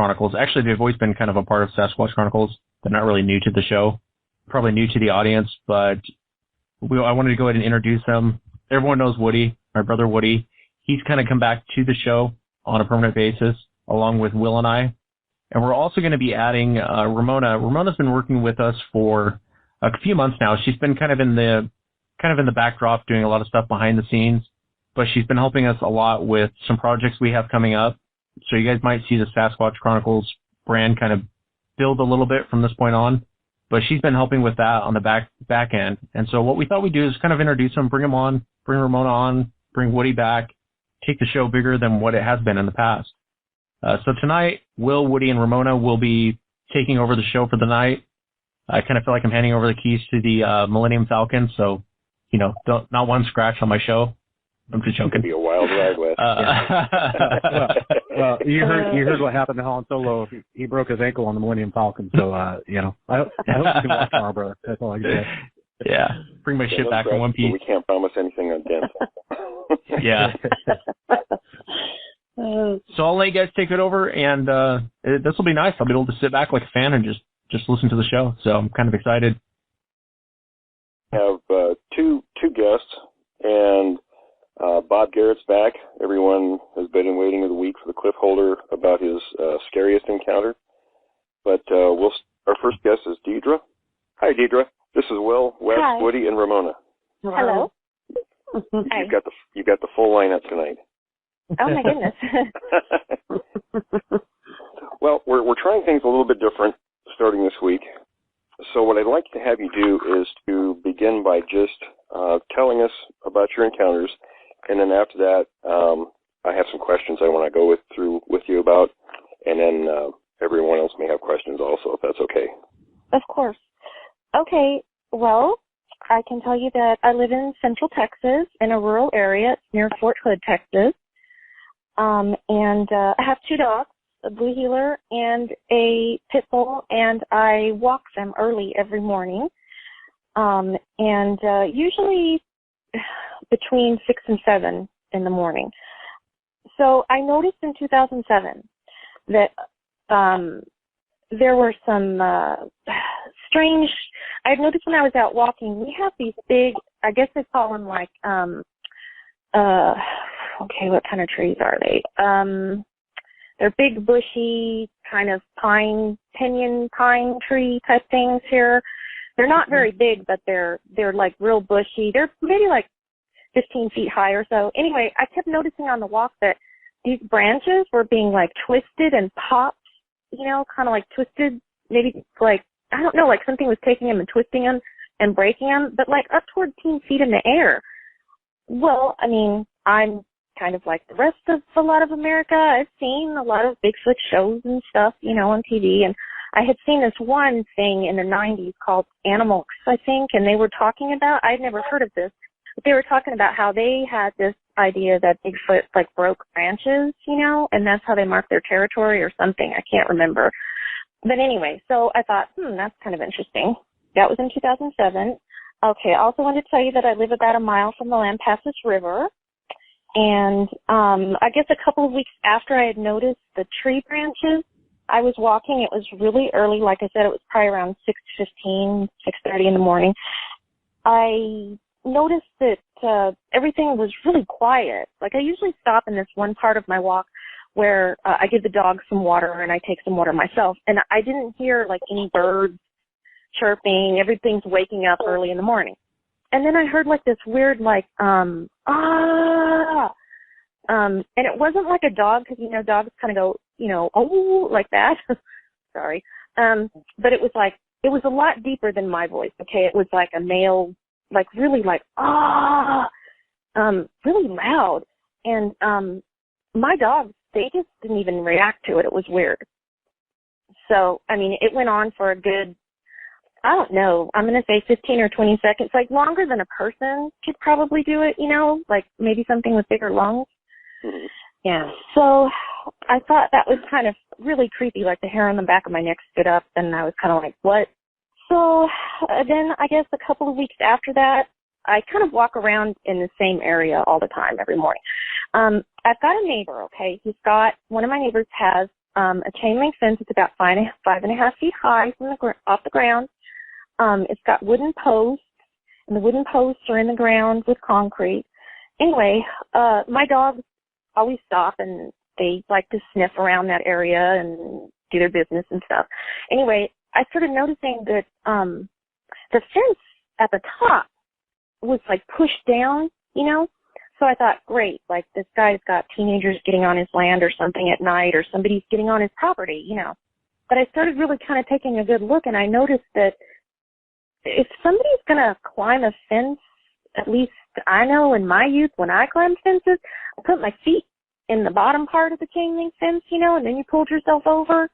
Chronicles. Actually, they've always been kind of a part of Sasquatch Chronicles. They're not really new to the show, probably new to the audience, but I wanted to go ahead and introduce them. Everyone knows Woody, my brother Woody. He's kind of come back to the show on a permanent basis, along with Will and I. And we're also going to be adding Ramona. Ramona's been working with us for a few months now. She's been kind of in the backdrop, doing a lot of stuff behind the scenes, but she's been helping us a lot with some projects we have coming up. So you guys might see the Sasquatch Chronicles brand kind of build a little bit from this point on, but she's been helping with that on the back end. And so what we thought we'd do is kind of introduce them, bring them on, bring Ramona on, bring Woody back, take the show bigger than what it has been in the past. So tonight, Will, Woody, and Ramona will be taking over the show for the night. I kind of feel like I'm handing over the keys to the Millennium Falcon, so, not one scratch on my show. I'm just joking. It'd be a wild ride with. Well, you heard what happened to Han Solo. He broke his ankle on the Millennium Falcon, so, I hope you can watch tomorrow, brother. That's all I can say. Yeah, bring my shit back in one piece. We can't promise anything again. Yeah. So I'll let you guys take it over, and this will be nice. I'll be able to sit back like a fan and just listen to the show. So I'm kind of excited. I have two guests, and Bob Garrett's back. Everyone has been waiting of the week for the cliff holder about his scariest encounter. But our first guest is Deidre. Hi, Deidre. This is Will, Wes, Hi. Woody, and Ramona. Hello. Hi. You've got the full lineup tonight. Oh my goodness. Well, we're trying things a little bit different starting this week. So what I'd like to have you do is to begin by just telling us about your encounters, and then after that, I have some questions I want to go through with you about, and then everyone else may have questions also, if that's okay. Of course. Okay. Well, I can tell you that I live in Central Texas in a rural area. It's near Fort Hood, Texas. And I have two dogs, a blue heeler and a pit bull, and I walk them early every morning. Usually between 6 and 7 in the morning. So I noticed in 2007 that there were some strange, I've noticed when I was out walking, we have these big, I guess they call them like, okay, what kind of trees are they? They're big, bushy, kind of pinyon pine tree type things here. They're not very big, but they're like real bushy. They're maybe like 15 feet high or so. Anyway, I kept noticing on the walk that these branches were being like twisted and popped, kind of like twisted, maybe like, I don't know, like something was taking them and twisting them and breaking them, but like up toward 10 feet in the air. Well, I mean, I'm kind of like the rest of a lot of America. I've seen a lot of Bigfoot shows and stuff, on TV, and I had seen this one thing in the 90s called Animals, I think, and they were talking about, I'd never heard of this, but they were talking about how they had this idea that Bigfoot like broke branches, and that's how they marked their territory or something. I can't remember. But anyway, so I thought, that's kind of interesting. That was in 2007. Okay, I also wanted to tell you that I live about a mile from the Lampasas River. And I guess a couple of weeks after I had noticed the tree branches, I was walking. It was really early. Like I said, it was probably around 6:15, 6:30 in the morning. I noticed that everything was really quiet. Like I usually stop in this one part of my walk where I give the dogs some water and I take some water myself. And I didn't hear like any birds chirping. Everything's waking up early in the morning. And then I heard like this weird like, and it wasn't like a dog because, dogs kind of go, oh, like that. Sorry. But it was a lot deeper than my voice. Okay. It was like a male, like really like, really loud. And, my dogs, they just didn't even react to it. It was weird. So, I mean, it went on for a good, I don't know, I'm going to say 15 or 20 seconds, like longer than a person could probably do it, like maybe something with bigger lungs. Mm-hmm. Yeah. So I thought that was kind of really creepy, like the hair on the back of my neck stood up and I was kind of like, what? So then I guess a couple of weeks after that, I kind of walk around in the same area all the time every morning. I've got a neighbor, okay? One of my neighbors has a chain link fence. It's about 5.5 feet high from off the ground. It's got wooden posts, and the wooden posts are in the ground with concrete. Anyway, my dogs always stop, and they like to sniff around that area and do their business and stuff. Anyway, I started noticing that the fence at the top was like pushed down, you know? So I thought, great, like this guy's got teenagers getting on his land or something at night, or somebody's getting on his property, you know. But I started really kind of taking a good look, and I noticed that if somebody's going to climb a fence, at least I know in my youth when I climbed fences, I put my feet in the bottom part of the chain link fence, you know, and then you pulled yourself over.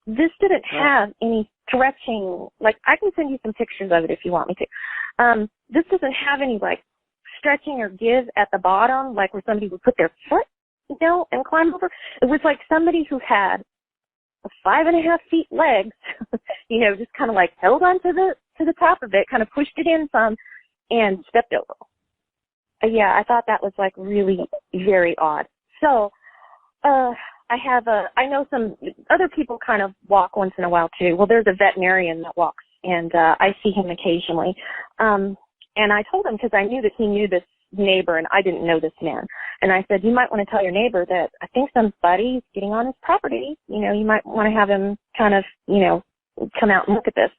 This didn't have any stretching. Like, I can send you some pictures of it if you want me to. This doesn't have any, like, stretching or give at the bottom, like where somebody would put their foot, you know, and climb over. It was like somebody who had 5.5 feet legs, you know, just kind of like held on to the top of it, kind of pushed it in some, and stepped over. Yeah, I thought that was like really very odd. So, I know some other people kind of walk once in a while too. Well, there's a veterinarian that walks, and I see him occasionally. And I told him, because I knew that he knew this neighbor, and I didn't know this man. And I said, you might want to tell your neighbor that I think somebody's getting on his property. You know, you might want to have him kind of, you know, come out and look at this.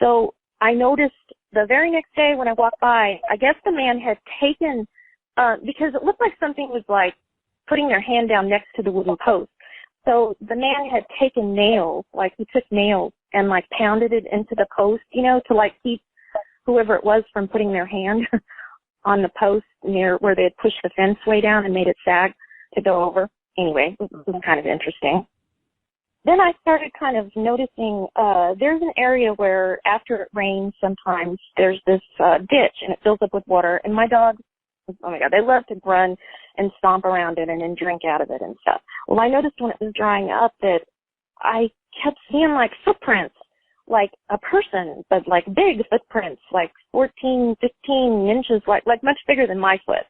So I noticed the very next day when I walked by, I guess the man had taken, because it looked like something was like putting their hand down next to the wooden post. So the man had taken nails, like he took nails and like pounded it into the post, you know, to like keep whoever it was from putting their hand on the post near where they had pushed the fence way down and made it sag to go over. Anyway, it was kind of interesting. Then I started kind of noticing there's an area where after it rains sometimes there's this ditch and it fills up with water. And my dogs, oh my God, they love to run and stomp around it and then drink out of it and stuff. Well, I noticed when it was drying up that I kept seeing like footprints, like a person, but like big footprints, like 14, 15 inches, like much bigger than my foot.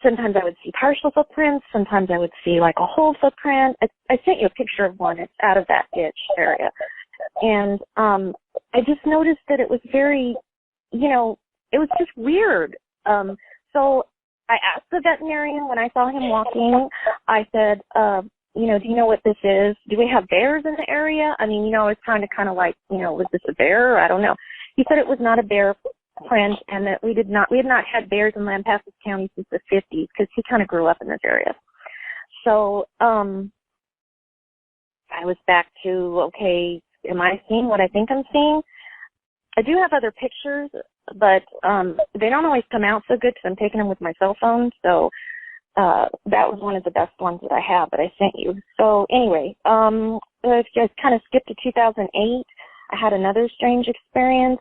Sometimes I would see partial footprints. Sometimes I would see like a whole footprint. I sent you a picture of one. It's out of that ditch area. And I just noticed that it was very, you know, it was just weird. So I asked the veterinarian when I saw him walking, I said, you know, do you know what this is? Do we have bears in the area? I mean, you know, I was trying to kind of like, you know, was this a bear? I don't know. He said it was not a bear print and that we had not had bears in Lampasas County since the 50s because he kind of grew up in this area. So I was back to, okay, am I seeing what I think I'm seeing? I do have other pictures, but they don't always come out so good because I'm taking them with my cell phone. So that was one of the best ones that I have that I sent you. So anyway, I just kind of skipped to 2008. I had another strange experience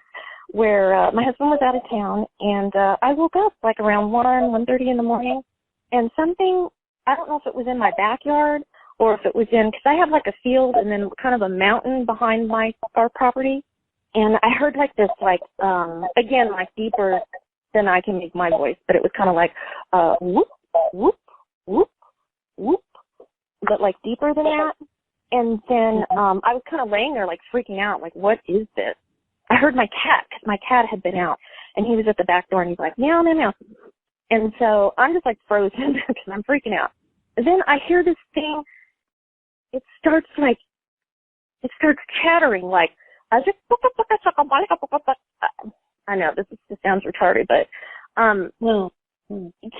where my husband was out of town, and I woke up like around 1:30 in the morning, and something, I don't know if it was in my backyard or if it was in, because I have like a field and then kind of a mountain behind our property, and I heard like this, like, again, like deeper than I can make my voice, but it was kind of like, whoop, whoop, whoop, whoop, but like deeper than that. And then I was kind of laying there like freaking out, like, what is this? I heard my cat, because my cat had been out, and he was at the back door, and he's like, meow, meow, meow. And so I'm just like frozen because I'm freaking out. And then I hear this thing, it starts chattering, like, I know this sounds retarded, but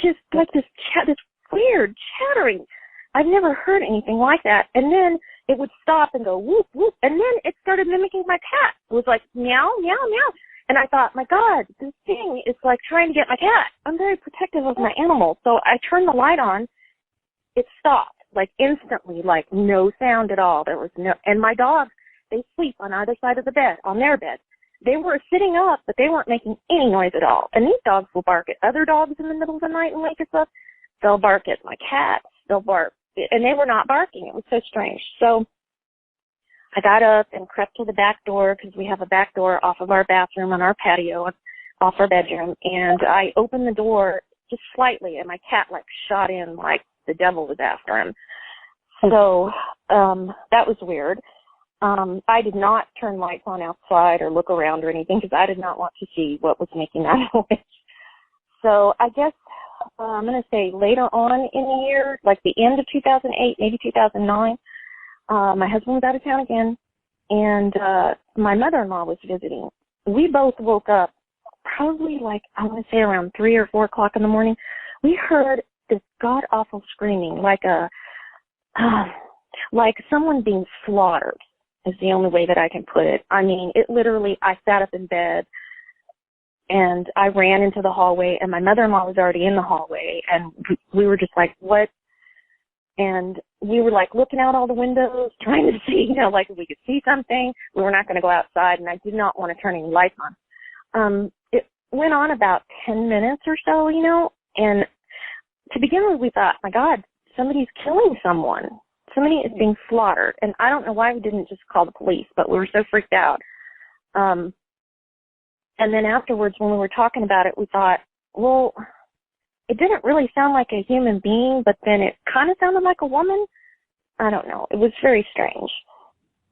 just like this weird chattering. I've never heard anything like that. And then it would stop and go whoop, whoop. And then it started mimicking my cat. It was like meow, meow, meow. And I thought, my God, this thing is like trying to get my cat. I'm very protective of my animals. So I turned the light on. It stopped, like instantly, like no sound at all. There was no, and my dogs, they sleep on either side of the bed, on their bed. They were sitting up, but they weren't making any noise at all. And these dogs will bark at other dogs in the middle of the night and wake us up. They'll bark at my cats. They'll bark. And they were not barking. It was so strange. So I got up and crept to the back door because we have a back door off of our bathroom on our patio, off our bedroom. And I opened the door just slightly, and my cat, like, shot in like the devil was after him. So that was weird. I did not turn lights on outside or look around or anything because I did not want to see what was making that noise. So I guess I'm going to say later on in the year, like the end of 2008, maybe 2009, my husband was out of town again, and my mother-in-law was visiting. We both woke up probably like, I want to say around 3 or 4 o'clock in the morning. We heard this god-awful screaming, like someone being slaughtered is the only way that I can put it. I mean, it literally, I sat up in bed, and I ran into the hallway, and my mother-in-law was already in the hallway, and we were just like, what? And we were like looking out all the windows, trying to see, like if we could see something. We were not going to go outside, and I did not want to turn any lights on. It went on about 10 minutes or so, and to begin with, we thought, my God, somebody's killing someone. Somebody is being slaughtered. And I don't know why we didn't just call the police, but we were so freaked out. And then afterwards, when we were talking about it, we thought, well, it didn't really sound like a human being, but then it kind of sounded like a woman. I don't know. It was very strange.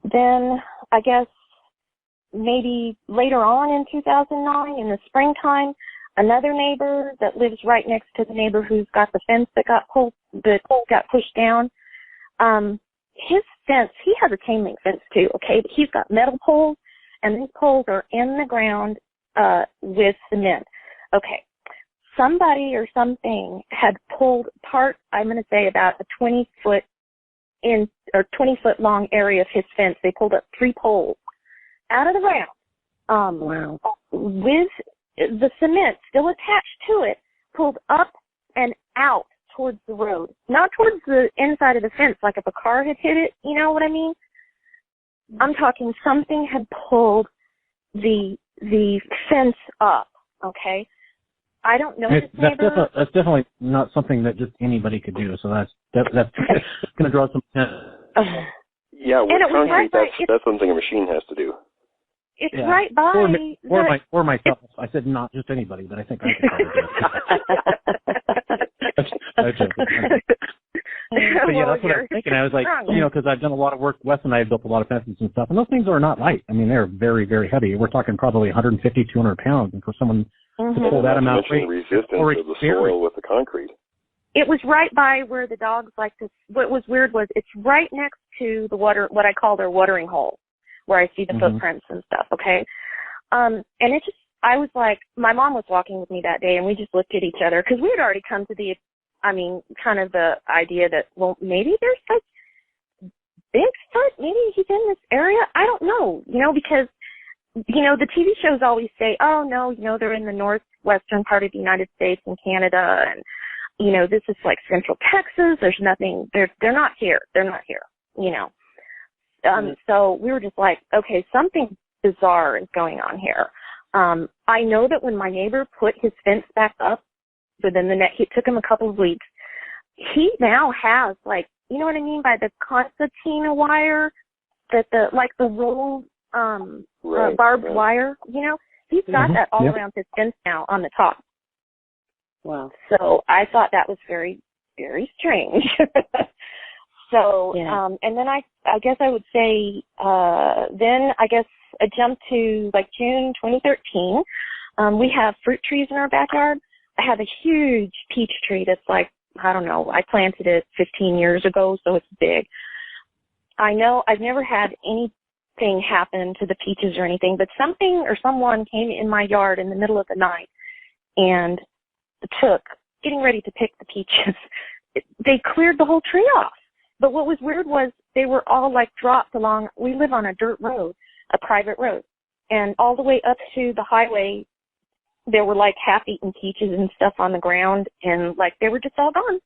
Then I guess maybe later on in 2009, in the springtime, another neighbor that lives right next to the neighbor who's got the fence that got pushed down, his fence, he has a chain link fence too, okay, but he's got metal poles, and these poles are in the ground with cement. Okay, somebody or something had pulled part, I'm going to say about a 20-foot long area of his fence. They pulled up 3 poles out of the ground. Wow. With the cement still attached to it, pulled up and out towards the road, not towards the inside of the fence, like if a car had hit it, you know what I mean? I'm talking something had pulled the fence up, okay? I don't know this neighbor. That's definitely not something that just anybody could do, so that's going to draw some attention. Yeah, with concrete, that's something a machine has to do. It's right by... Or myself. I said not just anybody, but I think I could probably do it. But yeah, that's what I was thinking. I was like, because I've done a lot of work. Wes and I have built a lot of fences and stuff, and those things are not light. I mean, they're very, very heavy. We're talking probably 150, 200 pounds, and for someone to pull that amount of weight, resistance of the soil with the concrete. It was right by where the dogs like to. What was weird was it's right next to the what I call their watering hole, where I see the footprints and stuff. Okay, and it just. I was like, my mom was walking with me that day, and we just looked at each other because we had already come to kind of the idea that, well, maybe there's like Bigfoot, maybe he's in this area. I don't know, because, the TV shows always say, oh, no, they're in the northwestern part of the United States and Canada, and, this is like Central Texas. There's nothing, they're not here. They're not here, So we were just like, okay, something bizarre is going on here. I know that when my neighbor put his fence back up, within it took him a couple of weeks, he now has, like, you know what I mean by the concertina wire, that the rolled barbed wire, he's got that all around his fence now on the top. Wow. So I thought that was very, very strange. So, and then I guess I would say, then I guess I jumped to like June 2013. We have fruit trees in our backyard. I have a huge peach tree that's like, I don't know, I planted it 15 years ago, so it's big. I know I've never had anything happen to the peaches or anything, but something or someone came in my yard in the middle of the night and getting ready to pick the peaches. They cleared the whole tree off. But what was weird was they were all like dropped along, we live on a dirt road, a private road, and all the way up to the highway, there were like half-eaten peaches and stuff on the ground, and like they were just all gone.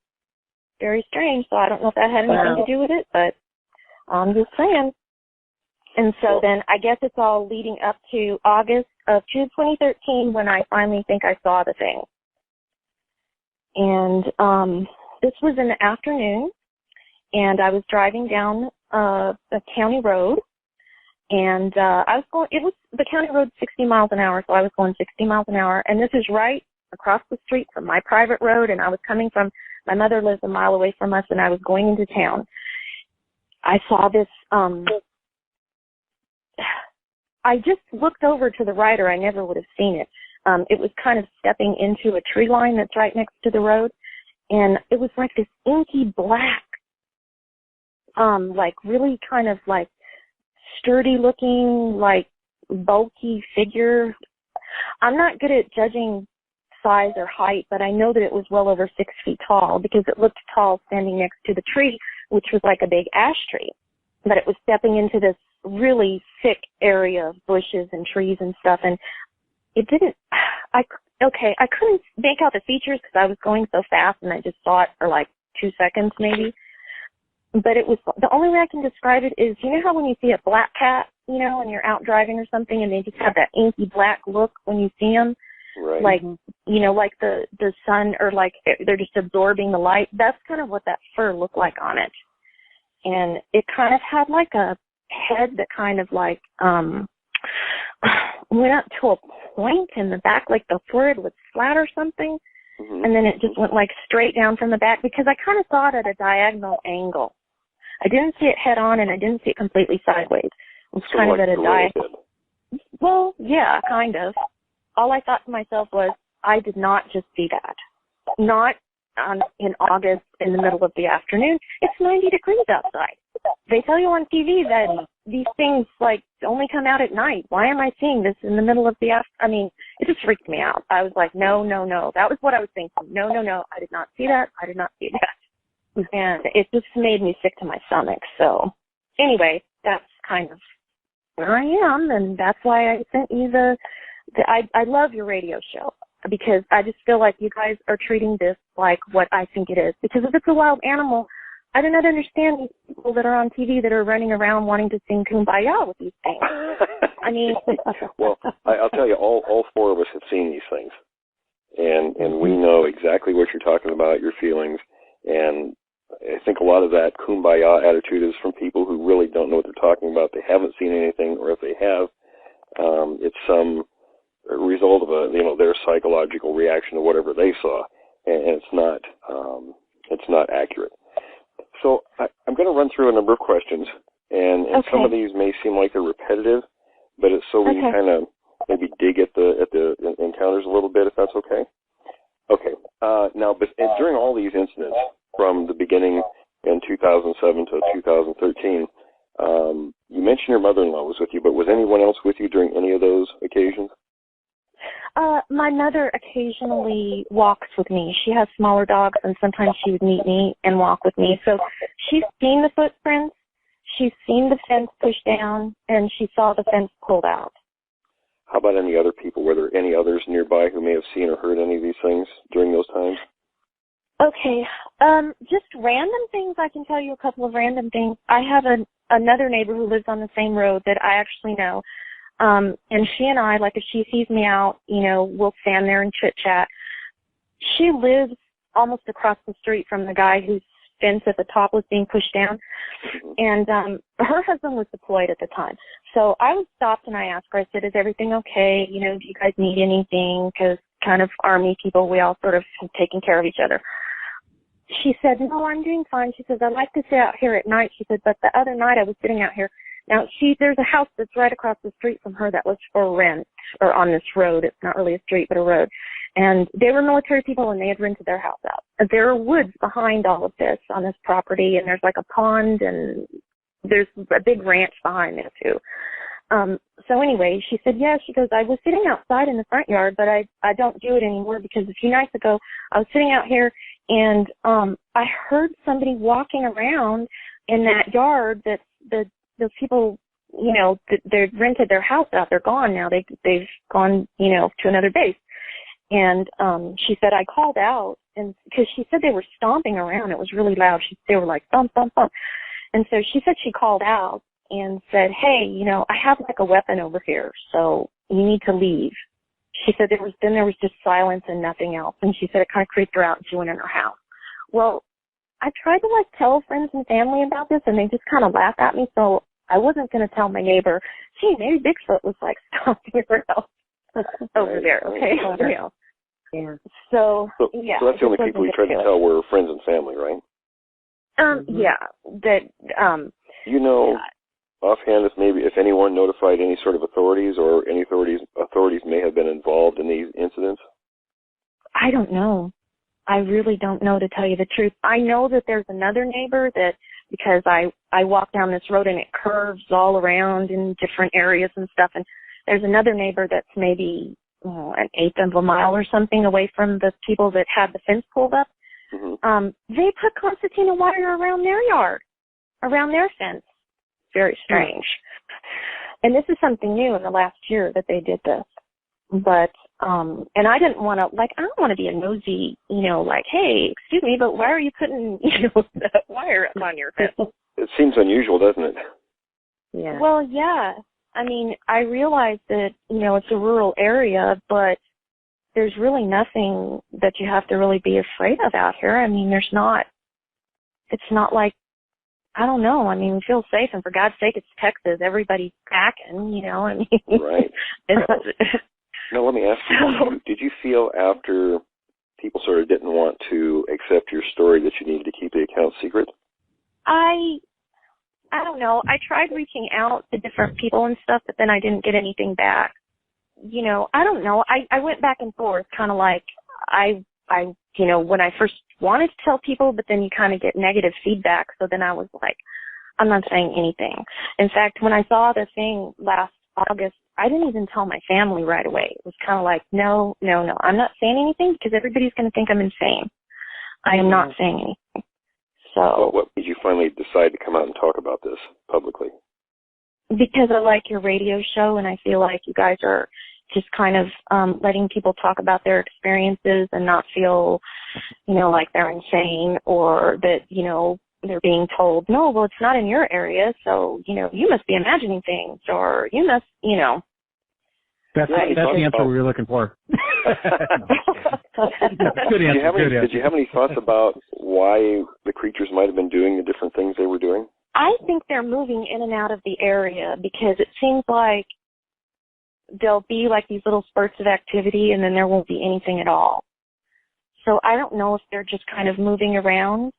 Very strange. So I don't know if that had anything to do with it, but I'm just saying. And so then I guess it's all leading up to August of 2013 when I finally think I saw the thing. And this was in the afternoon, and I was driving down a county road. And the county road 60 miles an hour, so I was going 60 miles an hour. And this is right across the street from my private road, and I was coming from, my mother lives a mile away from us, and I was going into town. I saw this, I just looked over to the right, or I never would have seen it. It was kind of stepping into a tree line that's right next to the road, and it was like this inky black, like really kind of like sturdy looking, like bulky figure. I'm not good at judging size or height, but I know that it was well over 6 feet tall because it looked tall standing next to the tree, which was like a big ash tree. But it was stepping into this really thick area of bushes and trees and stuff, and it didn't, I couldn't make out the features because I was going so fast and I just saw it for like 2 seconds maybe. But it was, the only way I can describe it is, you know how when you see a black cat, you know, and you're out driving or something and they just have that inky black look when you see them? Right. Like, you know, like the sun, or like they're just absorbing the light. That's kind of what that fur looked like on it. And it kind of had like a head that kind of like went up to a point in the back, like the forehead was flat or something. Mm-hmm. And then it just went like straight down from the back because I kind of saw it at a diagonal angle. I didn't see it head on and I didn't see it completely sideways. It was kind of at a diagonal. Well, yeah, kind of. All I thought to myself was, I did not just see that. Not in August in the middle of the afternoon. It's 90 degrees outside. They tell you on TV that these things like only come out at night. Why am I seeing this in the middle of the afternoon? I mean, it just freaked me out. I was like, no. That was what I was thinking. No. I did not see that. I did not see that. And it just made me sick to my stomach. So anyway, that's kind of where I am, and that's why I sent you I love your radio show because I just feel like you guys are treating this like what I think it is. Because if it's a wild animal, I do not understand these people that are on TV that are running around wanting to sing Kumbaya with these things. I mean, well, I'll tell you, all four of us have seen these things, and we know exactly what you're talking about, your feelings, and I think a lot of that Kumbaya attitude is from people who really don't know what they're talking about. They haven't seen anything, or if they have, it's some result of their psychological reaction to whatever they saw, and it's not accurate. So I'm going to run through a number of questions, and okay. Some of these may seem like they're repetitive, but it's so we can kind of maybe dig at the encounters a little bit, if that's okay. Okay. Now, but during all these incidents, from the beginning in 2007 to 2013, you mentioned your mother-in-law was with you, but was anyone else with you during any of those occasions? My mother occasionally walks with me. She has smaller dogs, and sometimes she would meet me and walk with me. So she's seen the footprints, she's seen the fence pushed down, and she saw the fence pulled out. How about any other people? Were there any others nearby who may have seen or heard any of these things during those times? Okay. Just random things. I can tell you a couple of random things. I have another neighbor who lives on the same road that I actually know. And she and I, like if she sees me out, we'll stand there and chit chat. She lives almost across the street from the guy whose fence at the top was being pushed down. And her husband was deployed at the time. So I was stopped and I asked her, I said, is everything okay? Do you guys need anything? Because kind of Army people, we all sort of have taken care of each other. She said, no, I'm doing fine. She says, I like to sit out here at night. She said, but the other night I was sitting out here. Now, there's a house that's right across the street from her that was for rent, or on this road. It's not really a street, but a road. And they were military people, and they had rented their house out. There are woods behind all of this on this property, and there's like a pond, and there's a big ranch behind there, too. So anyway, she said, yeah, she goes, I was sitting outside in the front yard, but I don't do it anymore because a few nights ago I was sitting out here, and I heard somebody walking around in that yard that those people, they rented their house out. They're gone now. They've gone, to another base. And she said, I called out, and because she said they were stomping around. It was really loud. They were like, thump, thump, thump. And so she said she called out and said, hey, I have like a weapon over here, so you need to leave. She said there was just silence and nothing else. And she said it kind of creeped her out and she went in her house. Well, I tried to tell friends and family about this, and they just kind of laughed at me, so I wasn't going to tell my neighbor, gee, maybe Bigfoot was stomping around over there, okay? Yeah. So that's the only people you tried to tell were friends and family, right? Yeah. you know offhand if anyone notified any sort of authorities or any authorities may have been involved in these incidents? I don't know. I really don't know, to tell you the truth. I know that there's another neighbor that, because I walk down this road and it curves all around in different areas and stuff, and there's another neighbor that's maybe an eighth of a mile or something away from the people that had the fence pulled up. Mm-hmm. They put concertina wire around their yard, around their fence. Very strange. And this is something new in the last year that they did this. But, and I didn't want to, I don't want to be a nosy, hey, excuse me, but why are you putting, that wire up on your fence? It seems unusual, doesn't it? Yeah. Well, yeah. I mean, I realize that, it's a rural area, but there's really nothing that you have to really be afraid of out here. I mean, it's not like, I don't know. I mean, we feel safe, and for God's sake, it's Texas. Everybody's packing, I mean. Right. Now, let me ask you, did you feel after people sort of didn't want to accept your story that you needed to keep the account secret? I don't know. I tried reaching out to different people and stuff, but then I didn't get anything back. I don't know. I went back and forth, kind of like I when I first wanted to tell people, but then you kind of get negative feedback. So then I was like, I'm not saying anything. In fact, when I saw the thing last August, I didn't even tell my family right away. It was kind of like, no, I'm not saying anything because everybody's going to think I'm insane. I am not saying anything. So. Well, what made you finally decide to come out and talk about this publicly? Because I like your radio show, and I feel like you guys are just kind of letting people talk about their experiences and not feel, like they're insane, or that, they're being told, no, well, it's not in your area, so, you must be imagining things, or you must, That's the answer we were looking for. Good answer. Did you have any thoughts about why the creatures might have been doing the different things they were doing? I think they're moving in and out of the area, because it seems like there'll be like these little spurts of activity, and then there won't be anything at all. So I don't know if they're just kind of moving around.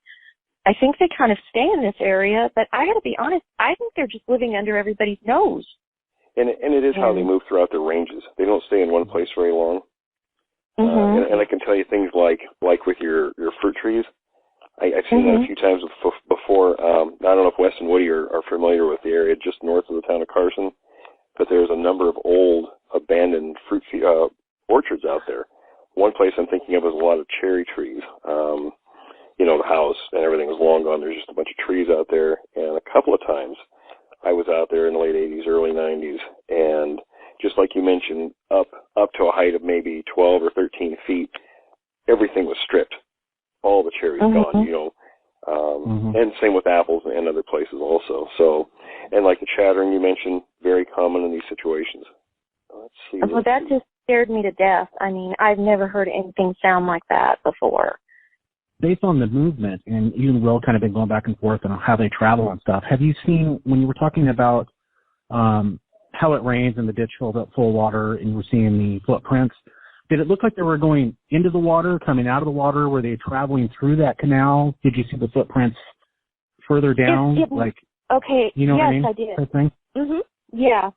I think they kind of stay in this area, but I got to be honest, I think they're just living under everybody's nose. And it is how they move throughout their ranges. They don't stay in one place very long. Mm-hmm. And I can tell you things like with your fruit trees. I've seen that a few times before. I don't know if Wes and Woody are familiar with the area just north of the town of Carson, but there's a number of old abandoned fruit orchards out there. One place I'm thinking of is a lot of cherry trees. The house and everything was long gone. There's just a bunch of trees out there. And a couple of times I was out there in the late 80s, early 90s, and just like you mentioned, up to a height of maybe 12 or 13 feet, everything was stripped. All the cherries gone, and same with apples and other places also. So, and like the chattering you mentioned, very common in these situations. Let's see. Well, that just scared me to death. I mean, I've never heard anything sound like that before. Based on the movement, and you and Will kind of been going back and forth on how they travel and stuff, have you seen, when you were talking about how it rains and the ditch filled up full of water and you were seeing the footprints, did it look like they were going into the water, coming out of the water? Were they traveling through that canal? Did you see the footprints further down? Okay, you know yes, what I mean? I did. Type thing? Yeah.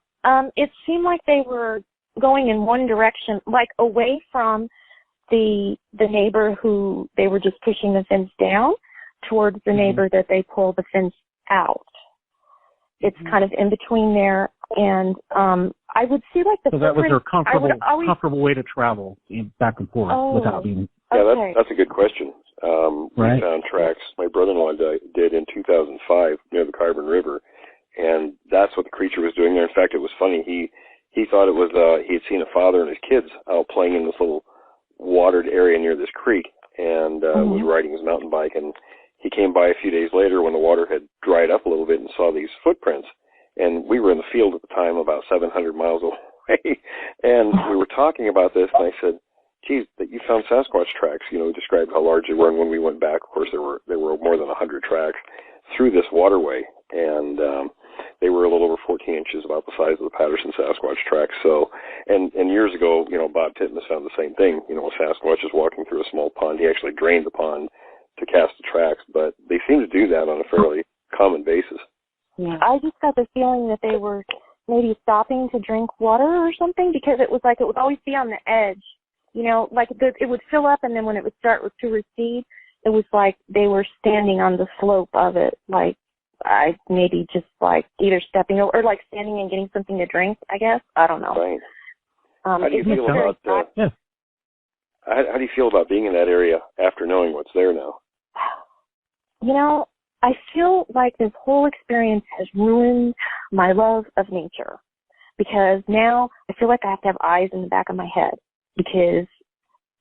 It seemed like they were going in one direction, like away from the neighbor who they were just pushing the fence down towards the neighbor that they pulled the fence out. It's kind of in between there, and I would see like the. So that was their comfortable way to travel back and forth without being. Yeah, that's a good question. We found tracks. My brother-in-law did in 2005 near the Carbon River, and that's what the creature was doing there. In fact, it was funny. He thought it was he had seen a father and his kids out playing in this little watered area near this creek, and was riding his mountain bike, and he came by a few days later when the water had dried up a little bit and saw these footprints. And we were in the field at the time, about 700 miles away, and we were talking about this, and I said, geez, that you found Sasquatch tracks. We described how large they were, and when we went back, of course, there were more than 100 tracks through this waterway, and they were a little over 14 inches, about the size of the Patterson Sasquatch tracks. So, and years ago, Bob Titmus found the same thing. A Sasquatch is walking through a small pond. He actually drained the pond to cast the tracks, but they seem to do that on a fairly common basis. I just got the feeling that they were maybe stopping to drink water or something, because it was like it would always be on the edge. You know, like it would fill up, and then when it would start to recede, it was like they were standing on the slope of it, like I maybe just like either stepping over or like standing and getting something to drink, I guess. I don't know. Right. How do you feel about how do you feel about being in that area after knowing what's there now? You know, I feel like this whole experience has ruined my love of nature, because now I feel like I have to have eyes in the back of my head, because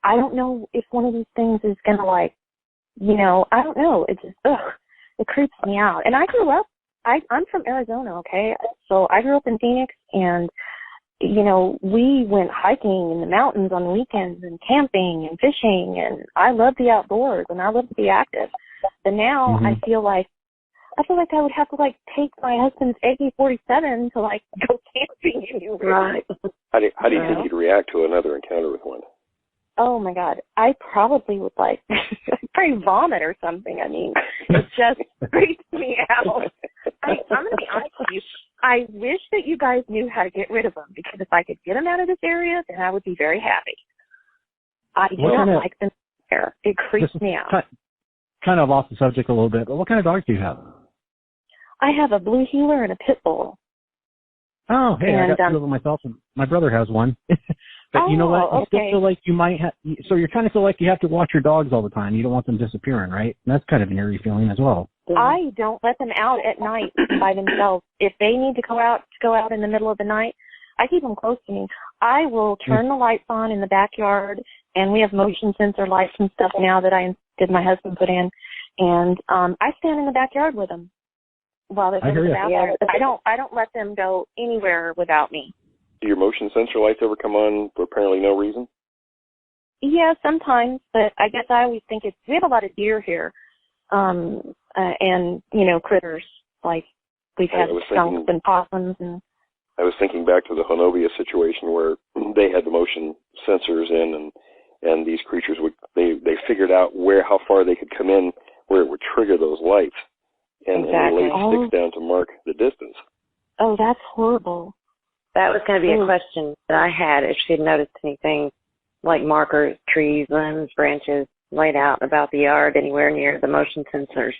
I don't know if one of these things is going to, like, you know, I don't know. It just, it creeps me out. And I grew up, I'm from Arizona, okay? So I grew up in Phoenix, and, you know, we went hiking in the mountains on weekends and camping and fishing, and I love the outdoors and I love to be active. But now I feel like I would have to, like, take my husband's AK-47 to, like, go camping anywhere. Right. How do you think you'd react to another encounter with one? Oh, my God. I probably would, like, probably vomit or something. I mean, it just freaks me out. I'm going to be honest with you. I wish that you guys knew how to get rid of them, because if I could get them out of this area, then I would be very happy. I don't like them there. It creeps me out. Kind of off the subject a little bit, but what kind of dogs do you have? I have a blue heeler and a pit bull. Oh, hey, I got two of them myself, and my brother has one. But you know what? You still feel like you might have, so you're kind of feel like you have to watch your dogs all the time. You don't want them disappearing, right? And that's kind of an eerie feeling as well. I don't let them out at night by themselves. If they need to go out in the middle of the night, I keep them close to me. I will turn the lights on in the backyard, and we have motion sensor lights and stuff now that my husband put in, and I stand in the backyard with them while they're out there. But I don't let them go anywhere without me. Do your motion sensor lights ever come on for apparently no reason? Yeah, sometimes, but I guess I always think we have a lot of deer here, and, you know, critters, like we've had skunks and possums. And I was thinking back to the Honobia situation where they had the motion sensors in, and these creatures they figured out how far they could come in where it would trigger those lights, and they laid sticks down to mark the distance. Oh, that's horrible. That was going to be a question that I had, if she had noticed anything like markers, trees, limbs, branches laid out about the yard anywhere near the motion sensors.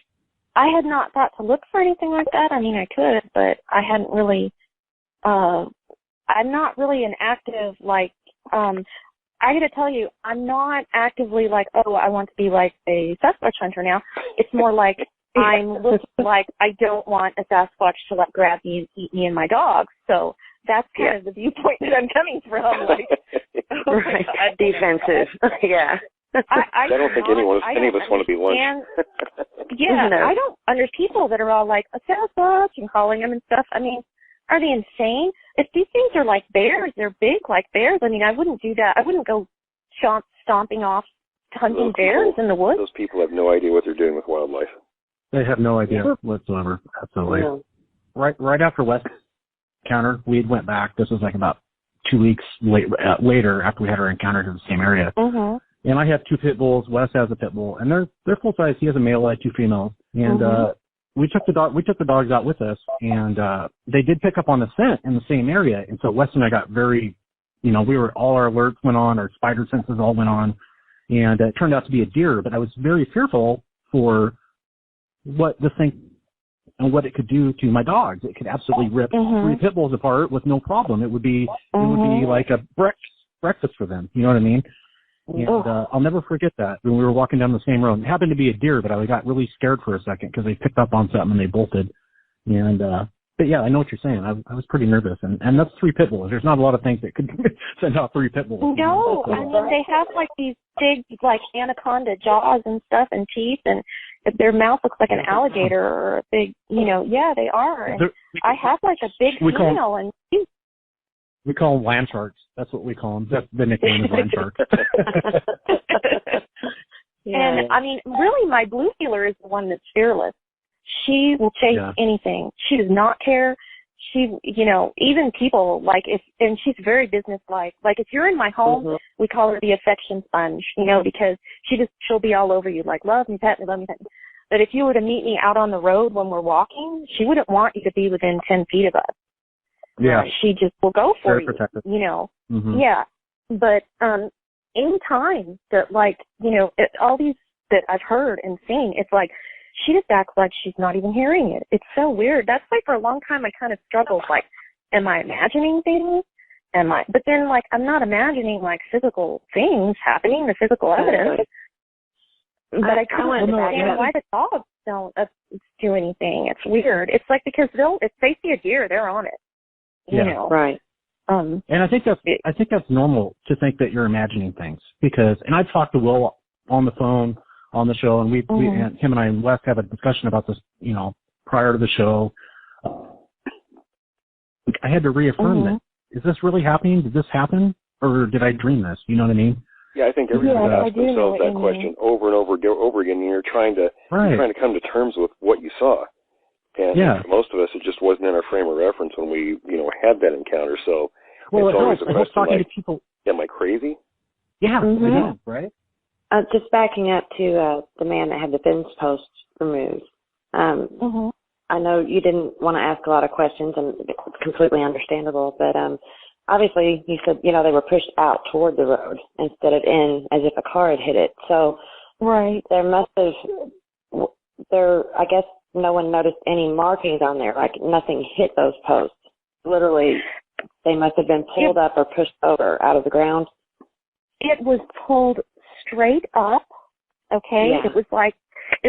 I had not thought to look for anything like that. I mean, I could, but I hadn't really, I'm not really an active, like, I got to tell you, I'm not actively like, oh, I want to be like a Sasquatch hunter now. It's more like I'm looking like I don't want a Sasquatch to, like, grab me and eat me and my dog. So that's kind of the viewpoint that I'm coming from. Like, right. Defensive. Yeah. I don't think any of us want to be lunched. Yeah, no. I don't understand people that are all like a Sasquatch and calling them and stuff. I mean, are they insane? If these things are like bears, they're big like bears. I mean, I wouldn't do that. I wouldn't go stomping off hunting bears in the woods. Those people have no idea what they're doing with wildlife. They have no idea whatsoever. Absolutely. Yeah. Right after West encounter, we went back. This was like about 2 weeks later after we had our encounter to the same area. Mm-hmm. And I have two pit bulls. Wes has a pit bull, and they're full size. He has a male, I have two females. And we took the dogs out with us, and they did pick up on the scent in the same area. And so Wes and I got very, all our alerts went on, our spider senses all went on, and it turned out to be a deer. But I was very fearful for what this thing and what it could do to my dogs. It could absolutely rip three pit bulls apart with no problem. It would be like a breakfast for them. You know what I mean? And I'll never forget that when we were walking down the same road. It happened to be a deer, but I got really scared for a second because they picked up on something and they bolted. And but yeah, I know what you're saying. I was pretty nervous, and that's three pit bulls. There's not a lot of things that could send out three pit bulls. No, I mean they have like these big like anaconda jaws and stuff and teeth, and their mouth looks like an alligator or a big, yeah, they are. And I have like a big female and. We call them land sharks. That's what we call them. That's the nickname is land sharks. And I mean, really, my blue heeler is the one that's fearless. She will chase anything. She does not care. She, even people and she's very businesslike. Like if you're in my home, we call her the affection sponge, because she'll be all over you, like love me, pet me, love me, pet me. But if you were to meet me out on the road when we're walking, she wouldn't want you to be within 10 feet of us. Yeah. She just will go for Very protective. you, you know. Mm-hmm. Yeah. But any time that, like, you know, all these that I've heard and seen, it's like she just acts like she's not even hearing it. It's so weird. That's why for a long time I kind of struggled, like, am I imagining things? But then, like, I'm not imagining, like, physical things happening, the physical evidence. But I couldn't understand why the dogs don't do anything. It's weird. It's like, because if they see a deer, they're on it. You know. Right. And I think that's normal to think that you're imagining things, because, and I've talked to Will on the phone on the show, and and him and I and Wes have a discussion about this, you know, prior to the show. I had to reaffirm that. Is this really happening? Did this happen? Or did I dream this? You know what I mean? Yeah, I think everybody asks themselves that question over and over again, and you're trying to come to terms with what you saw. And for most of us, it just wasn't in our frame of reference when we, you know, had that encounter. So it's always a question like, to people. Am I crazy? Yeah, yeah, right. Just backing up to the man that had the fence posts removed. I know you didn't want to ask a lot of questions, and it's completely understandable, but obviously you said, you know, they were pushed out toward the road instead of in, as if a car had hit it. So there must have, I guess no one noticed any markings on there, like nothing hit those posts. Literally, they must have been pulled up or pushed over out of the ground. It was pulled straight up, okay? Yeah. It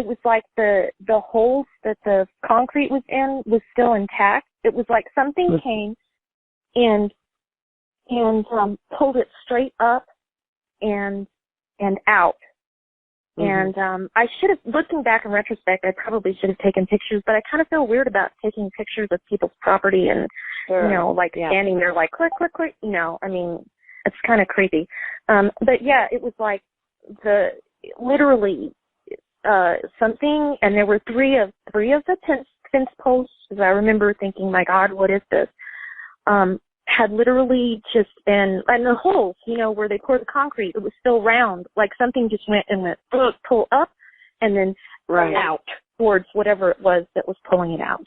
was like the holes that the concrete was in was still intact. It was like something came and pulled it straight up and out. And I should have, looking back in retrospect, I probably should have taken pictures, but I kind of feel weird about taking pictures of people's property and, you know, like standing there like, click, click, click, you know, I mean, it's kind of creepy. But yeah, it was like literally something, and there were three of the fence posts, as I remember thinking, my God, what is this? Had literally just been, and the holes, you know, where they poured the concrete, it was still round, like something just went pull up and then out towards whatever it was that was pulling it out.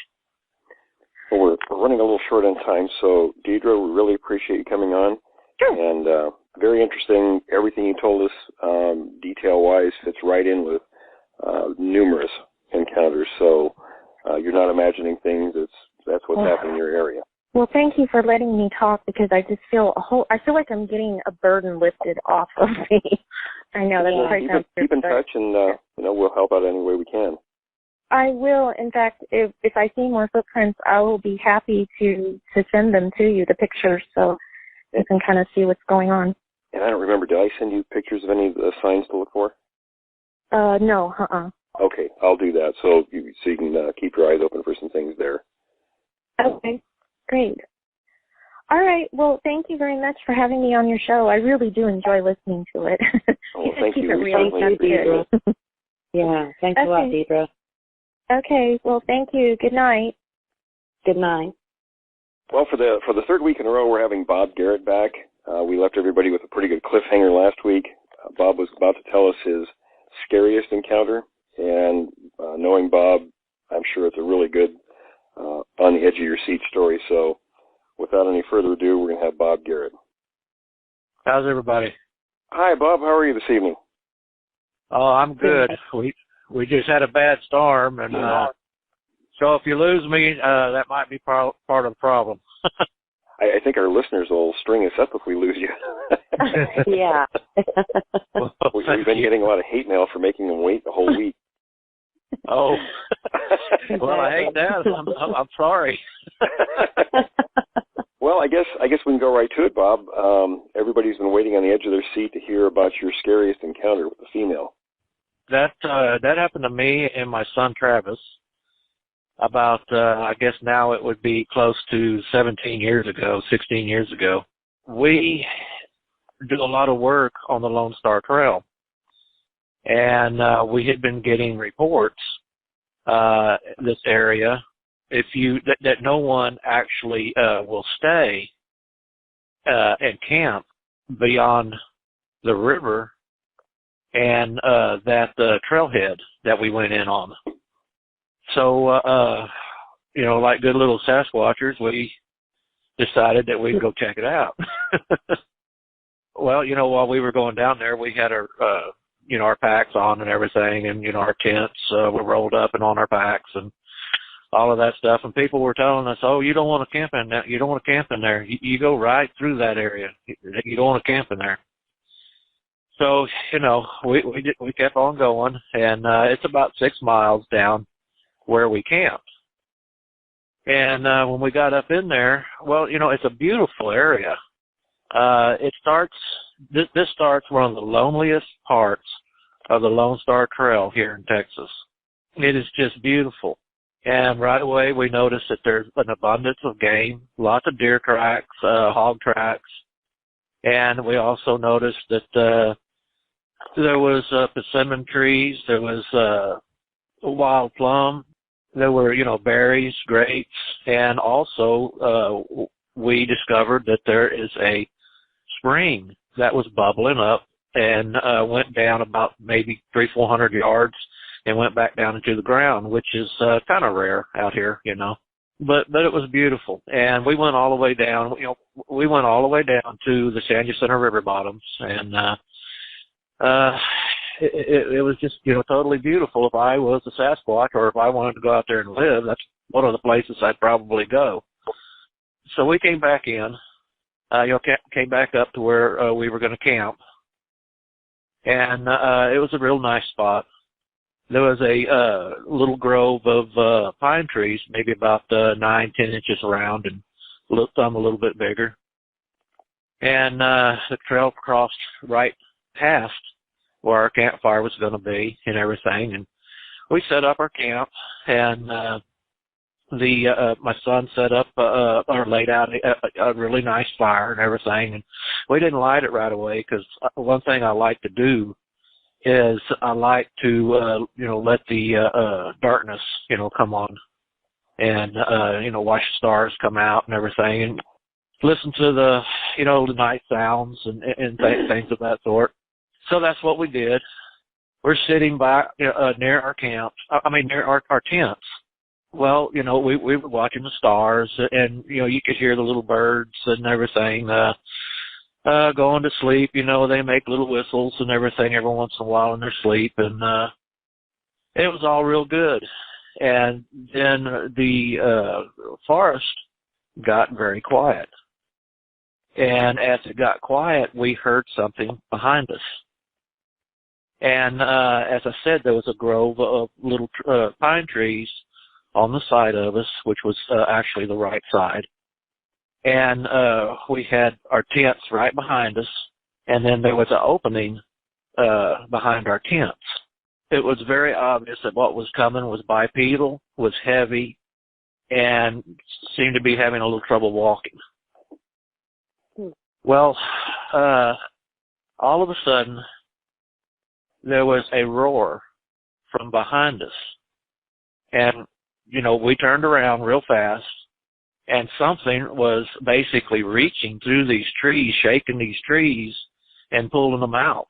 Well, we're running a little short on time, so Deidre, we really appreciate you coming on. Sure. And very interesting, everything you told us, detail-wise, fits right in with numerous encounters. So you're not imagining things, that's what's happening in your area. Well, thank you for letting me talk, because I just feel I feel like I'm getting a burden lifted off of me. I know that's quite sounds keep in touch, and you know, we'll help out any way we can. I will. In fact, if I see more footprints, I will be happy to send them to you, the pictures, so you can kind of see what's going on. And I don't remember, did I send you pictures of any of the signs to look for? No. Okay, I'll do that, so you can keep your eyes open for some things there. Okay. Great. All right. Well, thank you very much for having me on your show. I really do enjoy listening to it. Well, thank you. Thank you, Deidre. Yeah, thanks a lot, Deidre. Okay. Well, thank you. Good night. Good night. Well, for the third week in a row, we're having Bob Garrett back. We left everybody with a pretty good cliffhanger last week. Bob was about to tell us his scariest encounter, and knowing Bob, I'm sure it's a really good on the edge of your seat story. So without any further ado, we're going to have Bob Garrett. How's everybody? Hi, Bob. How are you this evening? Oh, I'm good. We just had a bad storm, and so if you lose me, that might be part of the problem. I think our listeners will string us up if we lose you. Yeah. Well, we've been getting a lot of hate mail for making them wait the whole week. Oh, well, I hate that. I'm sorry. Well, I guess we can go right to it, Bob. Everybody's been waiting on the edge of their seat to hear about your scariest encounter with a female. That happened to me and my son Travis about, I guess now it would be close to 16 years ago. We do a lot of work on the Lone Star Trail. And we had been getting reports this area that no one actually will stay and camp beyond the river and that trailhead that we went in on. So, like good little Sasquatchers, we decided that we'd go check it out. Well, while we were going down there, we had our, our packs on and everything, and, our tents were rolled up and on our packs and all of that stuff. And people were telling us, oh, you don't want to camp in that. You don't want to camp in there. You go right through that area. You don't want to camp in there. So, we kept on going, and it's about 6 miles down where we camped. And when we got up in there, well, it's a beautiful area. This starts one of the loneliest parts of the Lone Star Trail here in Texas. It is just beautiful. And right away we noticed that there's an abundance of game, lots of deer tracks, hog tracks. And we also noticed that there was persimmon trees, there was wild plum, there were, berries, grapes, and also we discovered that there is a spring that was bubbling up and went down about maybe 300-400 yards and went back down into the ground, which is kind of rare out here, But it was beautiful, and we went all the way down. We went all the way down to the San Jacinto River bottoms, and it was just totally beautiful. If I was a Sasquatch, or if I wanted to go out there and live, that's one of the places I'd probably go. So we came back in. Came back up to where we were going to camp, and it was a real nice spot. There was a little grove of pine trees, maybe about 9-10 inches around, and some a little bit bigger. And the trail crossed right past where our campfire was going to be and everything. And we set up our camp, and my son set up or laid out a really nice fire and everything, and we didn't light it right away because one thing I like to do is I like to let the darkness come on, and watch the stars come out and everything, and listen to the the night sounds and things of that sort. So that's what we did. We're sitting by near our camps. Near our tents. Well, we were watching the stars, and, you could hear the little birds and everything, going to sleep. They make little whistles and everything every once in a while in their sleep, and it was all real good. And then the forest got very quiet. And as it got quiet, we heard something behind us. And as I said, there was a grove of little pine trees on the side of us, which was actually the right side. And we had our tents right behind us, and then there was an opening behind our tents. It was very obvious that what was coming was bipedal, was heavy, and seemed to be having a little trouble walking. Well, all of a sudden, there was a roar from behind us. And we turned around real fast, and something was basically reaching through these trees, shaking these trees, and pulling them out.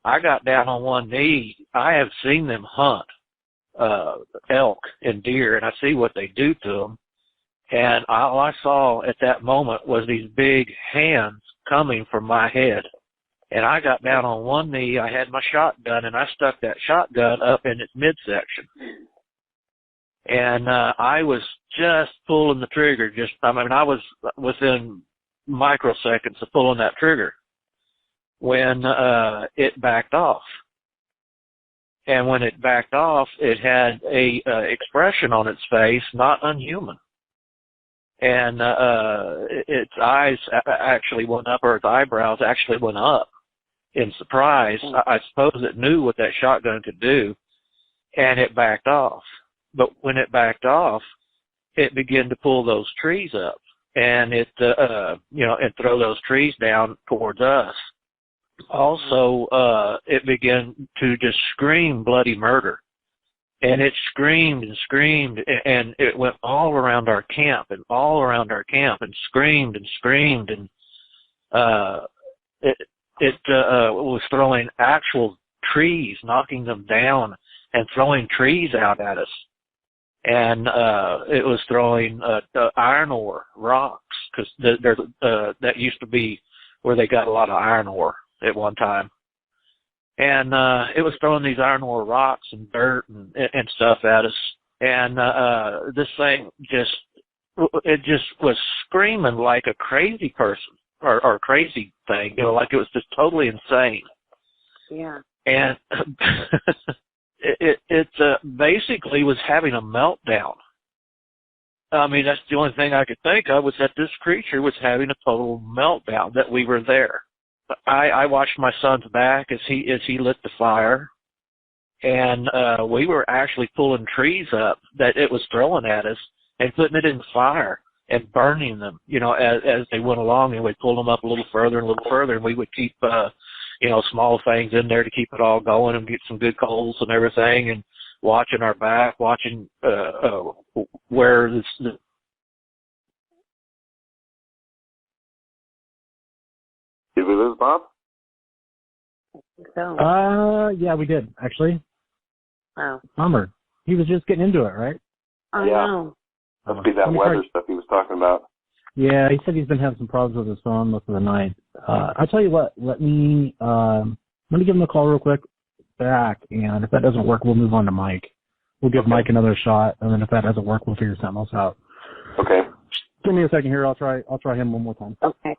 I got down on one knee. I have seen them hunt elk and deer, and I see what they do to them. And all I saw at that moment was these big hands coming from my head. And I got down on one knee. I had my shotgun, and I stuck that shotgun up in its midsection. And I was just pulling the trigger. I was within microseconds of pulling that trigger when it backed off. And when it backed off, it had a expression on its face not unhuman. And its eyes actually went up, or its eyebrows actually went up in surprise. I suppose it knew what that shotgun could do, and it backed off. But when it backed off, it began to pull those trees up, and it throw those trees down towards us. Also, it began to just scream bloody murder. And it screamed and screamed, and it went all around our camp and all around our camp and screamed and screamed. And it was throwing actual trees, knocking them down and throwing trees out at us. And it was throwing iron ore, rocks, because that used to be where they got a lot of iron ore at one time. And it was throwing these iron ore rocks and dirt and stuff at us. And this thing just was screaming like a crazy person or crazy thing, like it was just totally insane. Yeah. And it basically was having a meltdown. I mean, that's the only thing I could think of, was that this creature was having a total meltdown, that we were there. I watched my son's back as he lit the fire, and we were actually pulling trees up that it was throwing at us and putting it in the fire and burning them, as they went along, and we'd pull them up a little further and a little further, and we would keep, small things in there to keep it all going and get some good coals and everything, and watching our back, watching where this. Did we lose Bob? I think so. Yeah, we did, actually. Oh. Bummer. He was just getting into it, right? I Yeah. know. Must be that weather stuff he was talking about. Yeah, he said he's been having some problems with his phone most of the night. I'll tell you what, let me give him a call real quick back, and if that doesn't work, we'll move on to Mike. We'll give Mike another shot, and then if that doesn't work, we'll figure something else out. Okay. Give me a second here. I'll try him one more time. Okay.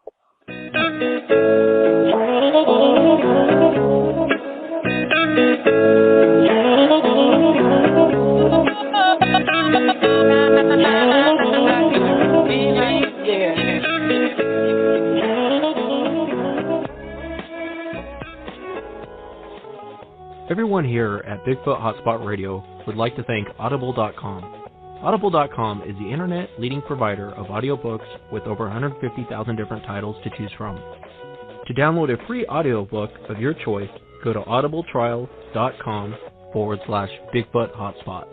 Everyone here at Bigfoot Hotspot Radio would like to thank Audible.com. Audible.com is the internet leading provider of audiobooks with over 150,000 different titles to choose from. To download a free audiobook of your choice, go to audibletrial.com/Bigfoot Hotspot.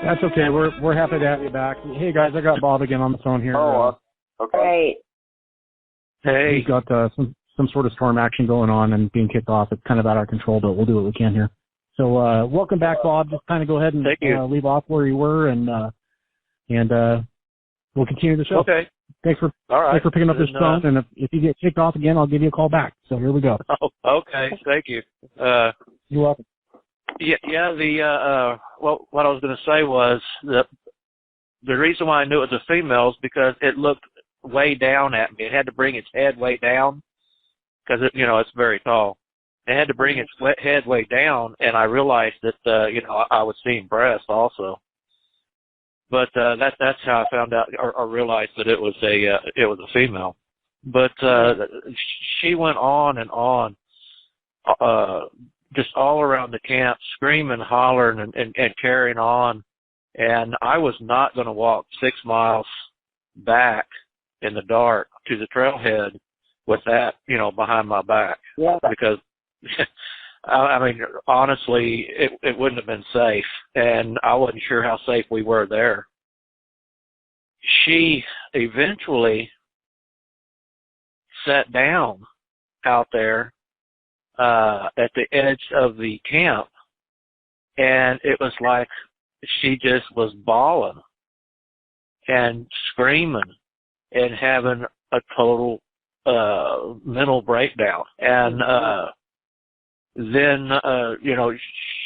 That's okay. We're happy to have you back. Hey guys, I got Bob again on the phone here. Oh, okay. Great. Hey. He's got some sort of storm action going on and being kicked off. It's kind of out of our control, but we'll do what we can here. So welcome back, Bob. Just kind of go ahead and leave off where you were, and we'll continue the show. Okay. Thanks for picking up this phone, and if you get kicked off again, I'll give you a call back. So here we go. Oh, okay. Thank you. You're welcome. Yeah. What I was going to say was that the reason why I knew it was a female is because it looked way down at me. It had to bring its head way down because it's very tall. It had to bring its head way down, and I realized that I was seeing breast also. But that's how I found out or realized that it was a female. But she went on and on, just all around the camp, screaming, hollering, and carrying on. And I was not going to walk 6 miles back in the dark to the trailhead with that, behind my back. Yeah. Because, I mean, honestly, it wouldn't have been safe, and I wasn't sure how safe we were there. She eventually sat down out there at the edge of the camp, and it was like she just was bawling and screaming and having a total mental breakdown. And then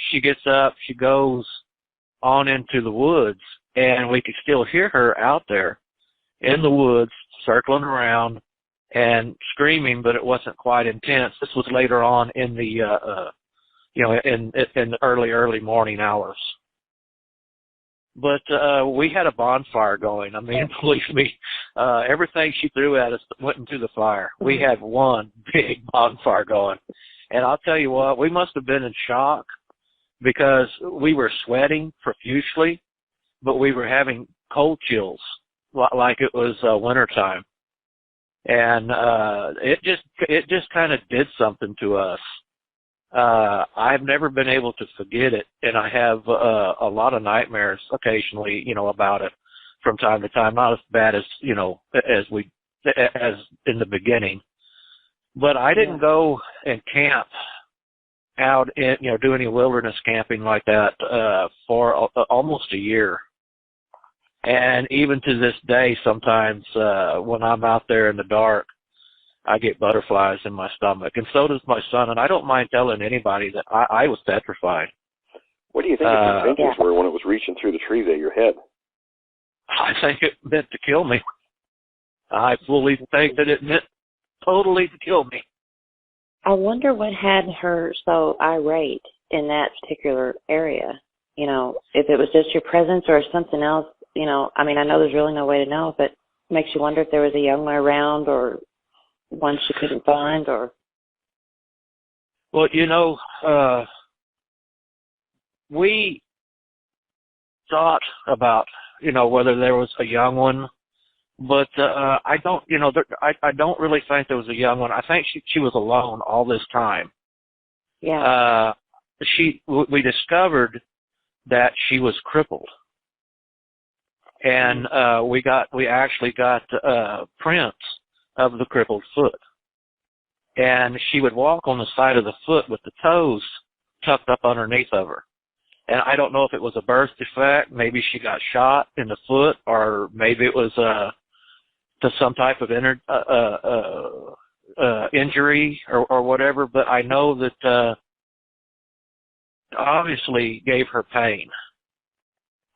she gets up, she goes on into the woods, and we could still hear her out there in the woods circling around and screaming, but it wasn't quite intense. This was later on in the in the early morning hours. But we had a bonfire going. I mean, believe me, everything she threw at us went into the fire. We had one big bonfire going. And I'll tell you what, we must have been in shock because we were sweating profusely, but we were having cold chills like it was wintertime. And it just kind of did something to us. I've never been able to forget it, and I have a lot of nightmares occasionally, about it from time to time. Not as bad as as in the beginning, but I didn't go and camp out in do any wilderness camping like that for almost a year. And even to this day, sometimes when I'm out there in the dark, I get butterflies in my stomach, and so does my son, and I don't mind telling anybody that I was petrified. What do you think its intentions were when it was reaching through the trees at your head? I think it meant to kill me. I fully think that it meant totally to kill me. I wonder what had her so irate in that particular area. If it was just your presence or something else, I mean, I know there's really no way to know, but it makes you wonder if there was a young one around or one she couldn't find, or... Well, we thought about, whether there was a young one, but I don't, I don't really think there was a young one. I think she was alone all this time. Yeah. We discovered that she was crippled, and we actually got prints of the crippled foot. And she would walk on the side of the foot with the toes tucked up underneath of her. And I don't know if it was a birth defect, maybe she got shot in the foot, or maybe it was to some type of injury or whatever, but I know that obviously gave her pain.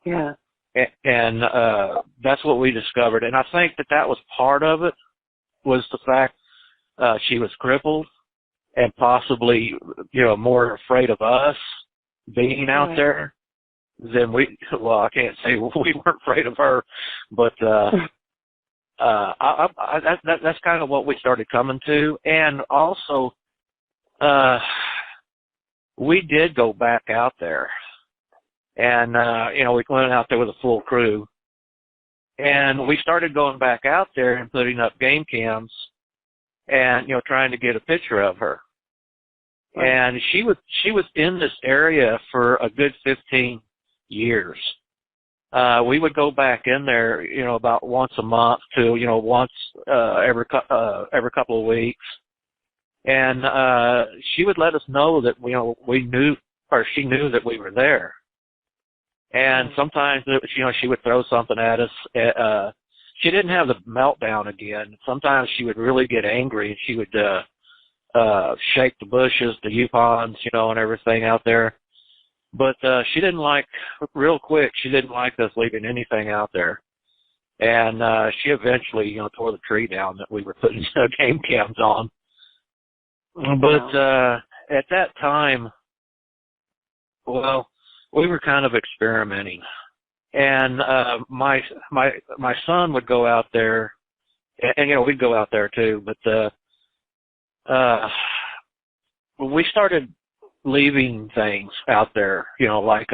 Yeah. And that's what we discovered. And I think that was part of it, was the fact she was crippled and possibly, more afraid of us being out there than I can't say we weren't afraid of her, but that's kind of what we started coming to. And also, we did go back out there, and, we went out there with a full crew, and we started going back out there and putting up game cams and, trying to get a picture of her. Right. And she was in this area for a good 15 years. We would go back in there, about once a month to, once every couple of weeks. And she would let us know that, we knew, or she knew that we were there. And sometimes, she would throw something at us. She didn't have the meltdown again. Sometimes she would really get angry, and she would shake the bushes, the U-ponds, and everything out there. But she didn't real quick, she didn't like us leaving anything out there. And she eventually, tore the tree down that we were putting game cams on. But at that time, well, we were kind of experimenting. And my son would go out there, and we'd go out there too, but we started leaving things out there, like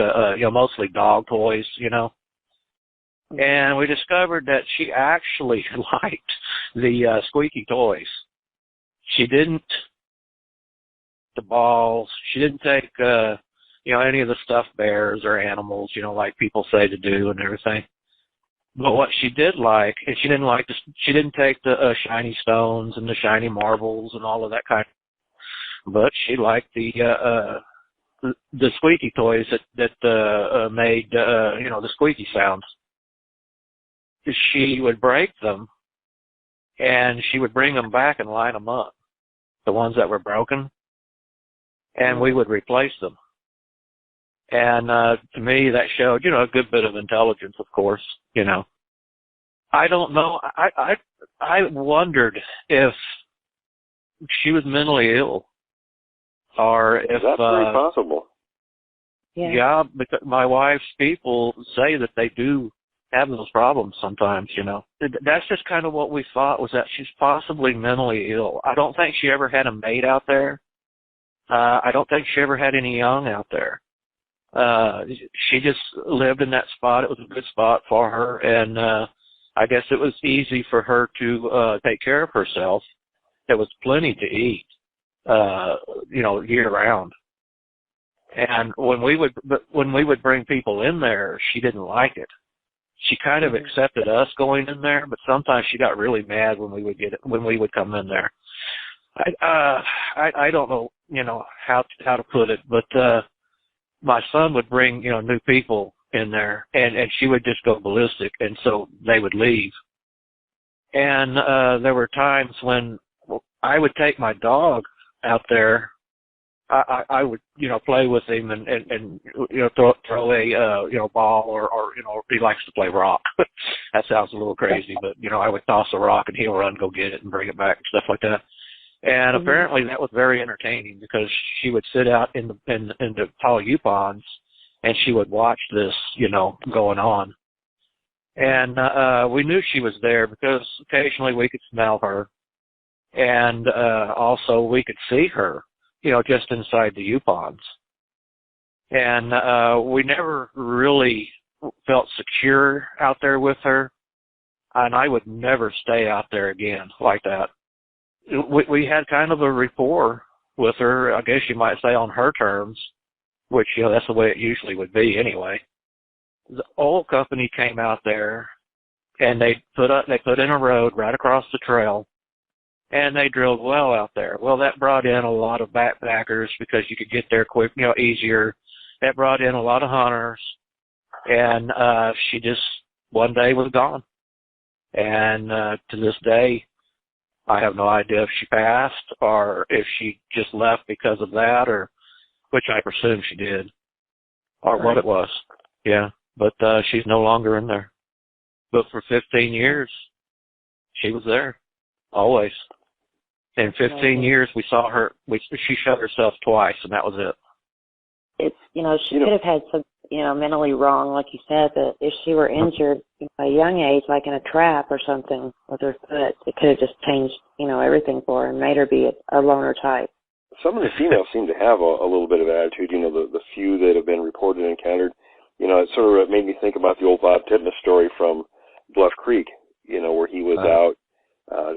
mostly dog toys, and we discovered that she actually liked the squeaky toys. She didn't the balls. She didn't take any of the stuffed bears or animals, like people say to do and everything. But what she did like, and she didn't take the shiny stones and the shiny marbles and all of that kind of, but she liked the squeaky toys that made, the squeaky sounds. She would break them, and she would bring them back and line them up, the ones that were broken, and we would replace them. And to me, that showed, a good bit of intelligence, of course, I don't know. I wondered if she was mentally ill, or if that's very possible. Yeah, because my wife's people say that they do have those problems sometimes. That's just kind of what we thought, was that she's possibly mentally ill. I don't think she ever had a mate out there. I don't think she ever had any young out there. She just lived in that spot. It was a good spot for her, and I guess it was easy for her to take care of herself. There was plenty to eat, year round. And when we would bring people in there, she didn't like it. She kind of accepted us going in there, but sometimes she got really mad when we would come in there. I don't know, how to put it, but my son would bring, new people in there, and she would just go ballistic, and so they would leave. And there were times when I would take my dog out there. I would, play with him and throw a ball or he likes to play rock. That sounds a little crazy, but, I would toss a rock and he'll run, go get it and bring it back and stuff like that. And apparently that was very entertaining because she would sit out in the tall U-ponds and she would watch this, going on. And we knew she was there because occasionally we could smell her. And also we could see her, just inside the U-ponds. And we never really felt secure out there with her. And I would never stay out there again like that. We had kind of a rapport with her, I guess you might say on her terms, which, that's the way it usually would be anyway. The oil company came out there and they put in a road right across the trail and they drilled a well out there. Well, that brought in a lot of backpackers because you could get there quick, easier. That brought in a lot of hunters and she just one day was gone. And to this day, I have no idea if she passed or if she just left because of that, or which I presume she did, or what it was. Yeah, but she's no longer in there. But for 15 years, she was there, always. In 15 years, we saw her. She shot herself twice, and that was it. It's she could have had some mentally wrong, like you said, that if she were injured at a young age, like in a trap or something with her foot, it could have just changed, everything for her and made her be a loner type. Some of the females seem to have a little bit of attitude, the few that have been reported and encountered. It sort of made me think about the old Bob Titmus story from Bluff Creek, where he was out,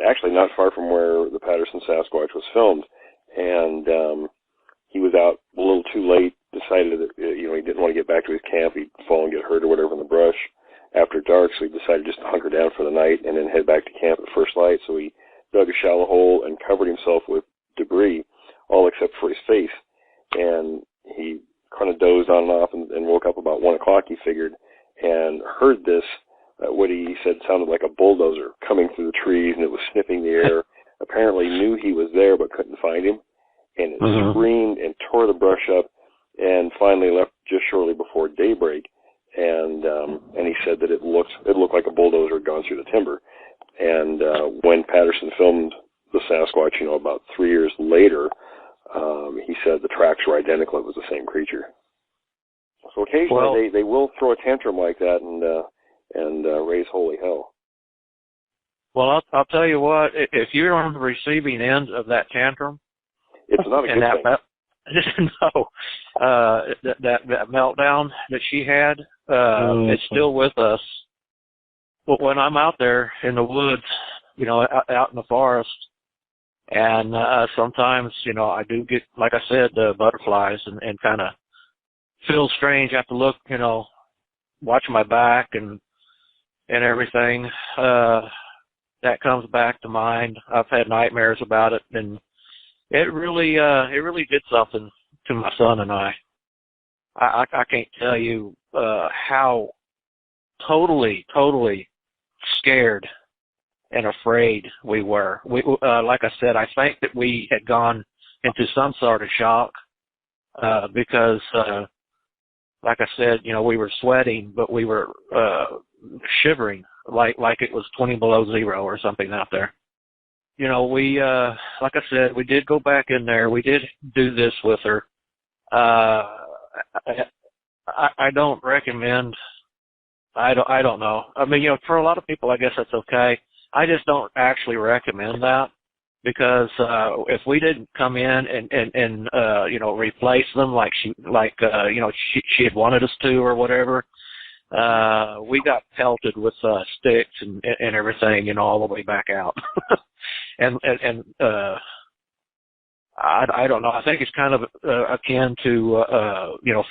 actually not far from where the Patterson Sasquatch was filmed, and he was out a little too late, decided that, he didn't want to get back to his camp. He'd fall and get hurt or whatever in the brush after dark, so he decided just to hunker down for the night and then head back to camp at first light. So he dug a shallow hole and covered himself with debris, all except for his face. And he kind of dozed on and off and woke up about 1 o'clock, he figured, and heard this, what he said sounded like a bulldozer coming through the trees, and it was sniffing the air. Apparently knew he was there but couldn't find him. And it screamed and tore the brush up, and finally left just shortly before daybreak. And he said that it looked like a bulldozer had gone through the timber. And when Patterson filmed the Sasquatch, about 3 years later, he said the tracks were identical. It was the same creature. So occasionally they will throw a tantrum like that and raise holy hell. Well, I'll tell you what. If you're on the receiving end of that tantrum, it's not a good thing. No, that meltdown that she had, it's still with us. But when I'm out there in the woods, out in the forest, and sometimes, I do get, like I said, the butterflies and kind of feel strange. I have to look, watch my back and everything. That comes back to mind. I've had nightmares about it, and it really did something to my son and I. I can't tell you how totally scared and afraid we were. We, like I said, I think that we had gone into some sort of shock because, like I said, we were sweating, but we were shivering like it was 20 below zero or something out there. We, like I said, we did go back in there. We did do this with her. I don't recommend, I don't know. I mean, for a lot of people, I guess that's okay. I just don't actually recommend that because, if we didn't come in and replace them like she had wanted us to or whatever, we got pelted with sticks and everything, all the way back out. and I don't know. I think it's kind of akin to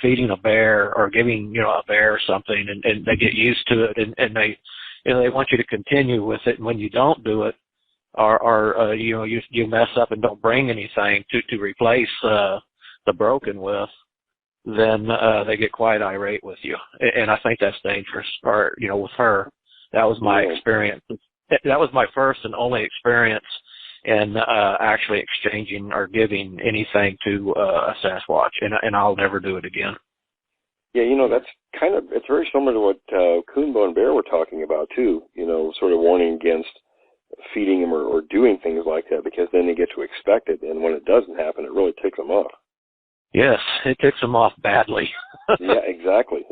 feeding a bear or giving a bear something, and they get used to it, and they want you to continue with it. And when you don't do it, or you mess up and don't bring anything to replace the broken with, then they get quite irate with you, and I think that's dangerous. Or with her, that was my experience. That was my first and only experience in actually exchanging or giving anything to a Sasquatch, and I'll never do it again. Yeah, that's it's very similar to what Coonbo and Bear were talking about too. Sort of warning against feeding them or doing things like that, because then they get to expect it, and when it doesn't happen, it really ticks them off. Yes, it ticks them off badly. Yeah, exactly.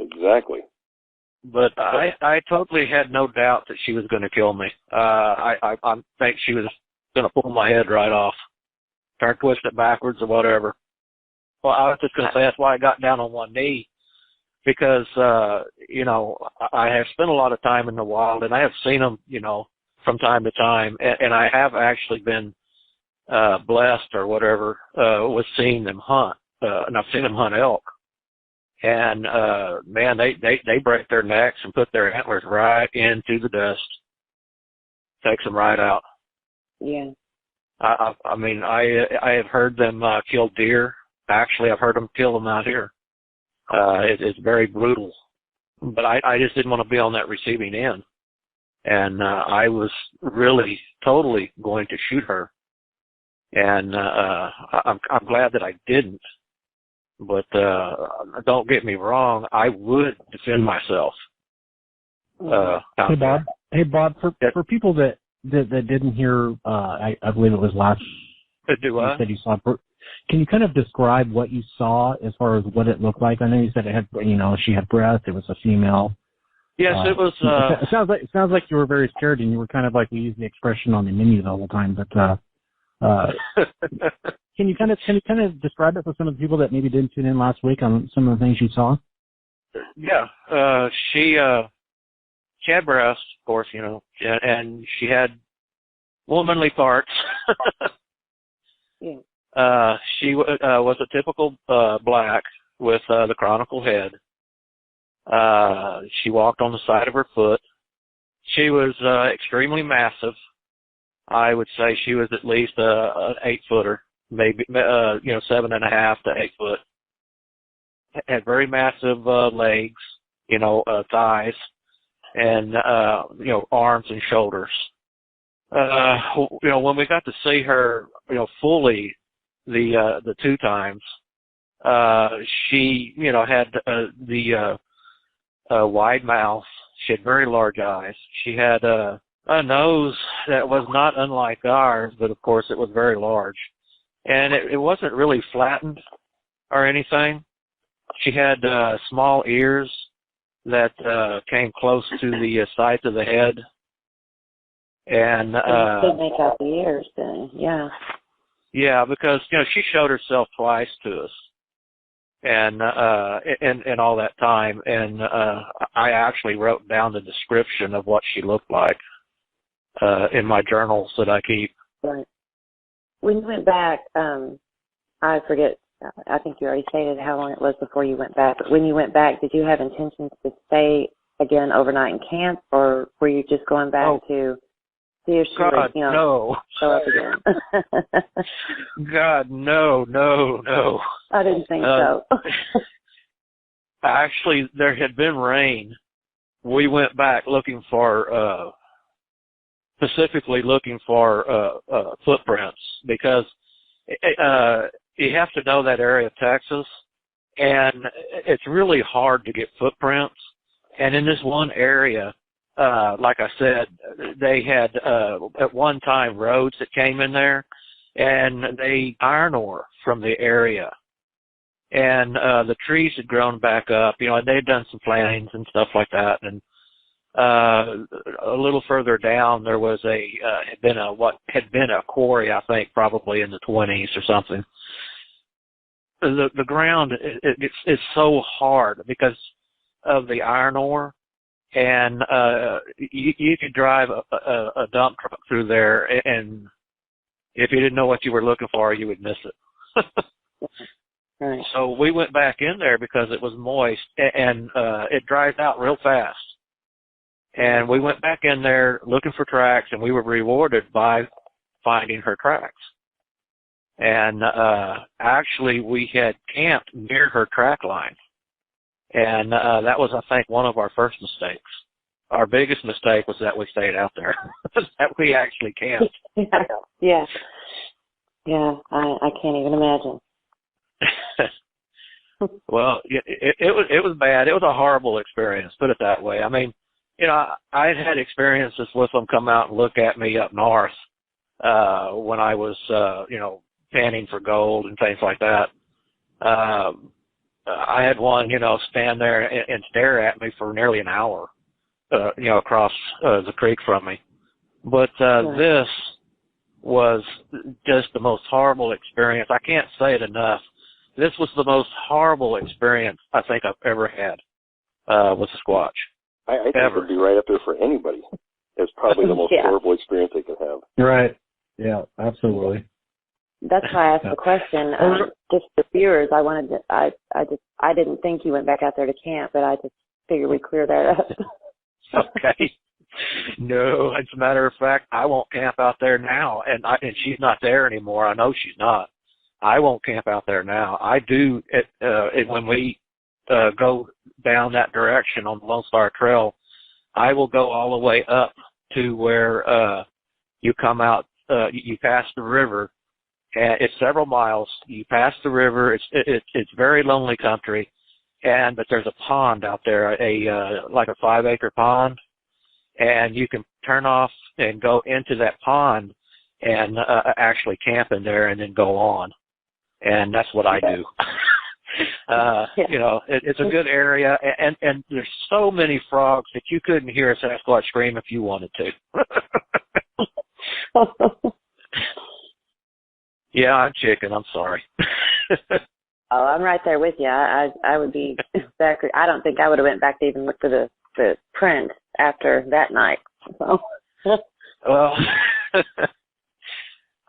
But I totally had no doubt that she was going to kill me. I think she was going to pull my head right off, try to twist it backwards or whatever. Well, I was just going to say that's why I got down on one knee, because I have spent a lot of time in the wild, and I have seen them, from time to time, and I have actually been blessed or whatever with seeing them hunt, and I've seen them hunt elk. And man, they break their necks and put their antlers right into the dust, takes them right out. Yeah. I mean, I have heard them kill deer. Actually, I've heard them kill them out here. It's very brutal, but I just didn't want to be on that receiving end, and I was really totally going to shoot her, and I'm glad that I didn't. But don't get me wrong, I would defend myself. Hey Bob, for people that didn't hear, I believe it was last. Do I? You said you saw. Can you kind of describe what you saw as far as what it looked like? I know you said it had, she had breasts. It was a female. Yes, it was. It sounds like you were very scared, and you were kind of like, we use the expression on the menu the whole time. But can you kind of describe it for some of the people that maybe didn't tune in last week on some of the things you saw? Yeah, she had breasts, of course, and she had womanly parts. Yeah. She was a typical black with the chronicle head. She walked on the side of her foot. She was extremely massive. I would say she was at least an 8-footer, maybe 7.5 to 8 foot. Had very massive legs, thighs, and arms and shoulders. When we got to see her, fully, the 2 times, she, had the wide mouth. She had very large eyes. She had a nose that was not unlike ours, but of course it was very large. And it wasn't really flattened or anything. She had small ears that came close to the sides of the head. And you could make out the ears then, yeah. Yeah, because she showed herself twice to us, and all that time, and I actually wrote down the description of what she looked like in my journals that I keep. Right. When you went back, I forget. I think you already stated how long it was before you went back. But when you went back, did you have intentions to stay again overnight in camp, or were you just going back to see if she would, no. show up again? God, no. I didn't think so. Actually, there had been rain. We went back looking for, specifically looking for footprints, because you have to know that area of Texas, and it's really hard to get footprints. And in this one area, like I said, they had at one time roads that came in there, and they iron ore from the area. And the trees had grown back up, and they'd done some plantings and stuff like that. And a little further down, there was what had been a quarry, I think, probably in the 1920s or something. The ground it's so hard because of the iron ore. and you could drive a dump truck through there, and if you didn't know what you were looking for, you would miss it. Right. So we went back in there because it was moist, and it dries out real fast. And we went back in there looking for tracks, and we were rewarded by finding her tracks. And actually, we had camped near her track line. And that was, I think, one of our first mistakes. Our biggest mistake was that we stayed out there, that we actually camped. Yeah. Yeah, I can't even imagine. Well, it was bad. It was a horrible experience, put it that way. I mean, I had experiences with them come out and look at me up north when I was, panning for gold and things like that. I had one, stand there and stare at me for nearly an hour, across the creek from me. But this was just the most horrible experience. I can't say it enough. This was the most horrible experience I think I've ever had with a Squatch. I think it would be right up there for anybody. It's probably the most horrible experience they could have. Right. Yeah, absolutely. That's why I asked the question. Just for viewers, I didn't think you went back out there to camp, but I just figured we'd clear that up. Okay. No, as a matter of fact, I won't camp out there now, and she's not there anymore. I know she's not. I won't camp out there now. I do when we go down that direction on the Lone Star Trail. I will go all the way up to where you come out. You pass the river. And it's several miles. You pass the river. It's very lonely country, but there's a pond out there, like a 5-acre pond, and you can turn off and go into that pond and actually camp in there and then go on, and that's what I do. It's a good area, and there's so many frogs that you couldn't hear a Sasquatch scream if you wanted to. Yeah, I'm chicken. I'm sorry. Oh, I'm right there with you. I would be back. I don't think I would have went back to even look for the print after that night. So. Well,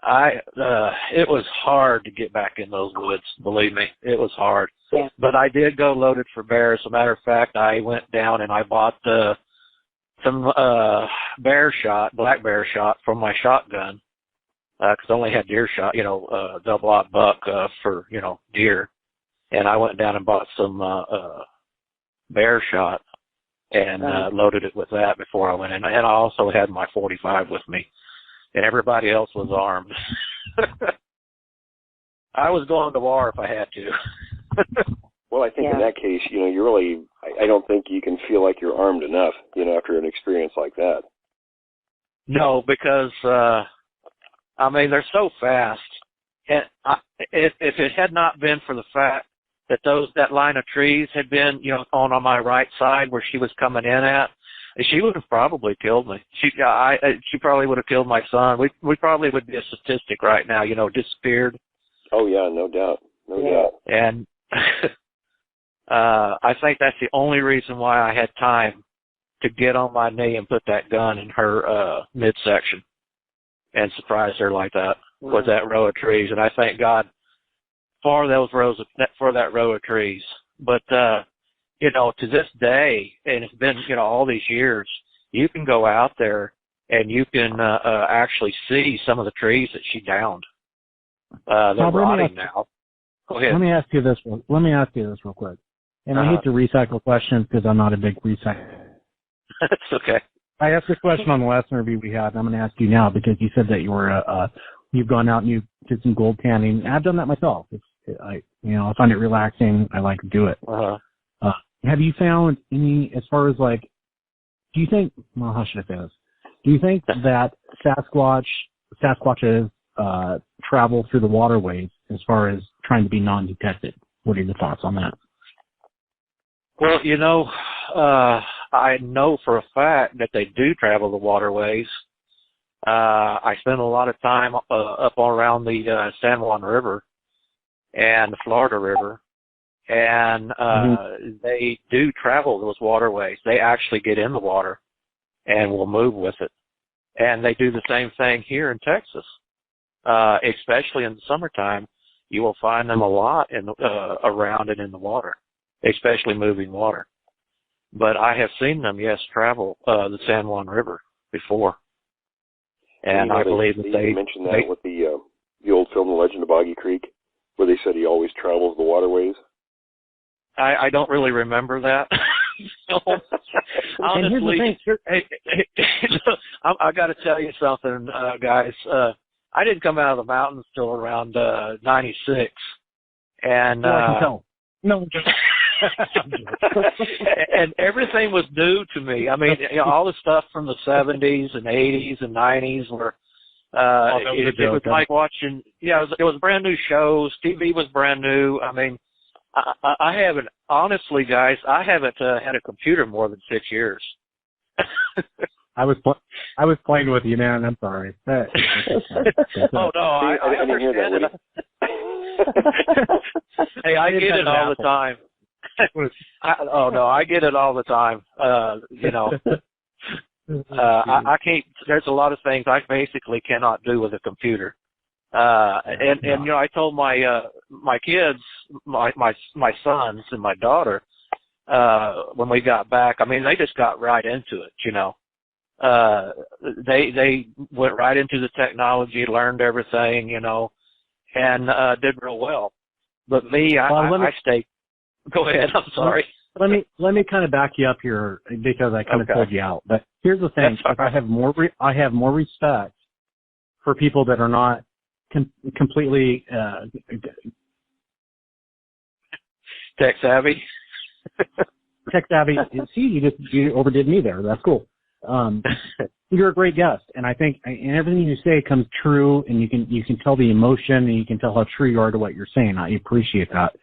it was hard to get back in those woods. Believe me, it was hard. Yeah. But I did go loaded for bears. As a matter of fact, I went down and I bought some black bear shot from my shotgun. Because I only had deer shot, double-aught buck for, deer. And I went down and bought some bear shot and loaded it with that before I went in. And I also had my 45 with me. And everybody else was armed. I was going to war if I had to. Well, I think in that case, you really, I don't think you can feel like you're armed enough, after an experience like that. No, because... they're so fast, and if it had not been for the fact that that line of trees had been, on my right side where she was coming in at, she would have probably killed me. She probably would have killed my son. We probably would be a statistic right now, disappeared. Oh yeah, no doubt, no doubt. And I think that's the only reason why I had time to get on my knee and put that gun in her midsection and surprise her like that with that row of trees. And I thank God for that row of trees. But, to this day, and it's been, all these years, you can go out there and you can actually see some of the trees that she downed. They're rotting now. Go ahead. Let me ask you this real quick. And I hate to recycle questions because I'm not a big recycler. That's okay. I asked this question on the last interview we had, and I'm going to ask you now because you said that you've gone out and you did some gold tanning. I've done that myself. I find it relaxing. I like to do it. Have you found any, as far as do you think, well, how should I say this? Do you think that Sasquatches travel through the waterways as far as trying to be non-detected? What are your thoughts on that? Well, I know for a fact that they do travel the waterways. I spend a lot of time up around the San Juan River and the Florida River, and they do travel those waterways. They actually get in the water and will move with it. And they do the same thing here in Texas, especially in the summertime. You will find them a lot around and in the water, especially moving water. But I have seen them, yes, travel the San Juan River before. And I believe that they mentioned that with the old film, The Legend of Boggy Creek, where they said he always travels the waterways. I don't really remember that. Honestly, I got to tell you something, guys. I didn't come out of the mountains till around 96, and I can tell. No. And everything was new to me. I mean, all the stuff from the 70s and 80s and 90s were. It was like watching. Yeah, it was brand new shows. TV was brand new. I mean, I haven't, honestly, guys, I haven't had a computer more than 6 years. I was playing with you, man. I'm sorry. Oh no, I understand it. Hey, I get it all the time. I get it all the time. I can't. There's a lot of things I basically cannot do with a computer. And I told my kids, my sons and my daughter, when we got back, I mean, they just got right into it, They went right into the technology, learned everything, and did real well. But me, I stayed. Go ahead. I'm sorry. Let me kind of back you up here because I kind of pulled you out. But here's the thing: I have more respect for people that are not completely tech savvy. Tech savvy. See, you overdid me there. That's cool. You're a great guest, and I think and everything you say comes true, and you can tell the emotion, and you can tell how true you are to what you're saying. I appreciate that.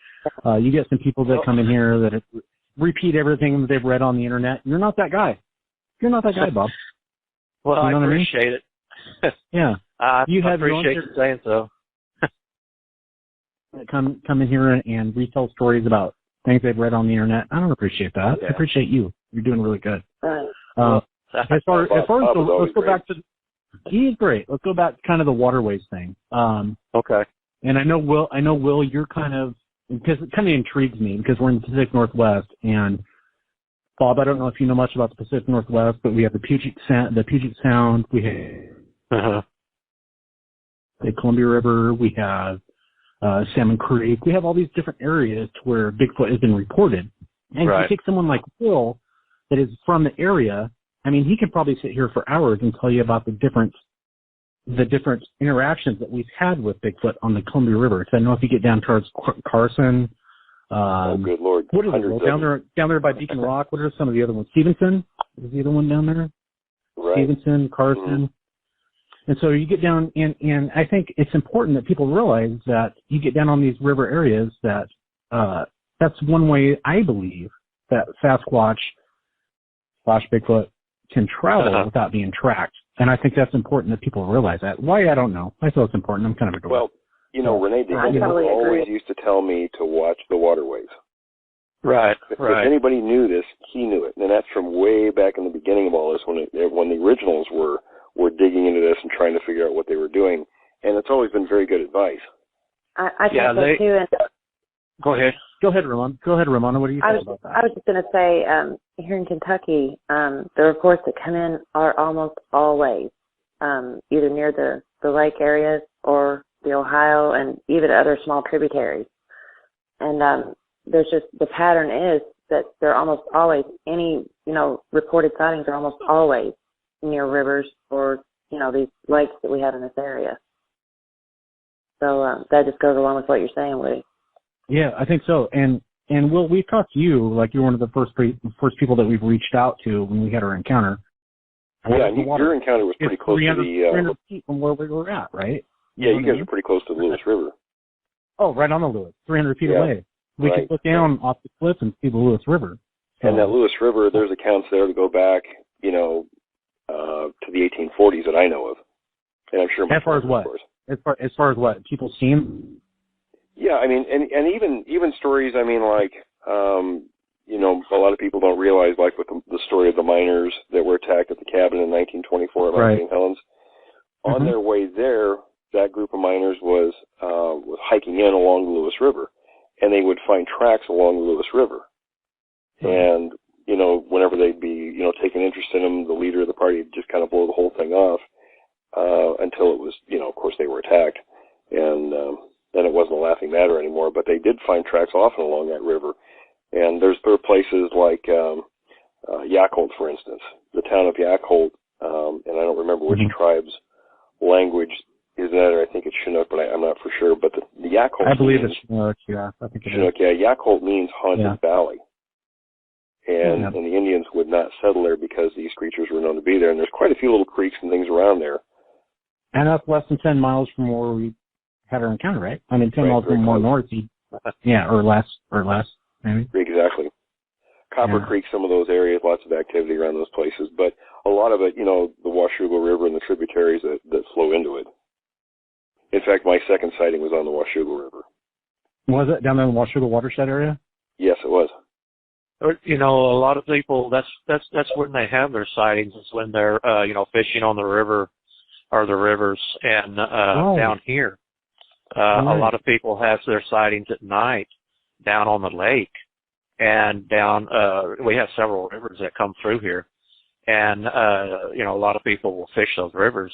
You get some people that come in here that repeat everything that they've read on the internet. You're not that guy. You're not that guy, Bob. Well, I appreciate it. Yeah. I appreciate you saying so. Come in here and retell stories about things they've read on the internet. I don't appreciate that. Yeah. I appreciate you. You're doing really good. As far as let's go back to. He is great. Let's go back to kind of the waterways thing. Okay. And I know Will, you're kind of, because it kind of intrigues me because we're in the Pacific Northwest, and Bob, I don't know if you know much about the Pacific Northwest, but we have the Puget Sound, we have the Columbia River, we have Salmon Creek, we have all these different areas to where Bigfoot has been reported. And if you take someone like Will that is from the area, I mean, he could probably sit here for hours and tell you about the different interactions that we've had with Bigfoot on the Columbia River. So I know if you get down towards Carson, oh good Lord, what is it? Down there by Beacon Rock? What are some of the other ones? Stevenson is the other one down there. Right. Stevenson, Carson, and so you get down, and I think it's important that people realize that you get down on these river areas that that's one way I believe that Sasquatch / Bigfoot can travel without being tracked. And I think that's important that people realize that. Why? I don't know. I feel it's important. I'm kind of a dork. Well, Renee always used to tell me to watch the waterways. Right, If anybody knew this, he knew it. And that's from way back in the beginning of all this, when the originals were digging into this and trying to figure out what they were doing. And it's always been very good advice. I think so too. And Go ahead. Go ahead, Ramona. What do you think about that? I was just going to say, here in Kentucky, the reports that come in are almost always either near the lake areas or the Ohio and even other small tributaries. And there's just, the pattern is that they're almost always, reported sightings are almost always near rivers or, these lakes that we have in this area. So that just goes along with what you're saying, Woody. Yeah, I think so. And Will, we've talked to you, like you're one of the first people that we've reached out to when we had our encounter. Yeah, your encounter was pretty close to the 300 feet from where we were at, right? Yeah, you guys are pretty close to the Lewis River. Oh, right on the Lewis, 300 feet away. We could look down off the cliff and see the Lewis River. So, and that Lewis River, there's accounts there to go back, to the 1840s that I know of. And I'm sure. As far as what? As far as what? People seen? Yeah, I mean, and even stories. I mean, like, you know, a lot of people don't realize, like, with the story of the miners that were attacked at the cabin in 1924 at Mount St. Helens. On their way there, that group of miners was hiking in along the Lewis River, and they would find tracks along the Lewis River. And, you know, whenever they'd be, you know, taking interest in them, the leader of the party would just kind of blow the whole thing off until it was, you know, of course they were attacked. And then it wasn't a laughing matter anymore. But they did find tracks often along that river. And there are places like Yacolt, for instance, the town of Yacolt, and I don't remember which tribe's language is that, or I think it's Chinook, but I'm not for sure. But the Yacolt, I believe it's Chinook, yeah. I think Chinook, yeah. Yacolt means haunted valley. And the Indians would not settle there because these creatures were known to be there. And there's quite a few little creeks and things around there. And that's less than 10 miles from where we had our encounter, right? I mean, 10 miles from more north, or less, maybe. Exactly. Copper Creek, some of those areas, lots of activity around those places. But a lot of it, you know, the Washougal River and the tributaries that flow into it. In fact, my second sighting was on the Washougal River. Was it down there in the Washougal watershed area? Yes, it was. You know, a lot of people, that's when they have their sightings, is when they're, you know, fishing on the river or the rivers. And down here, a lot of people have their sightings at night down on the lake. And down, we have several rivers that come through here. And, you know, a lot of people will fish those rivers.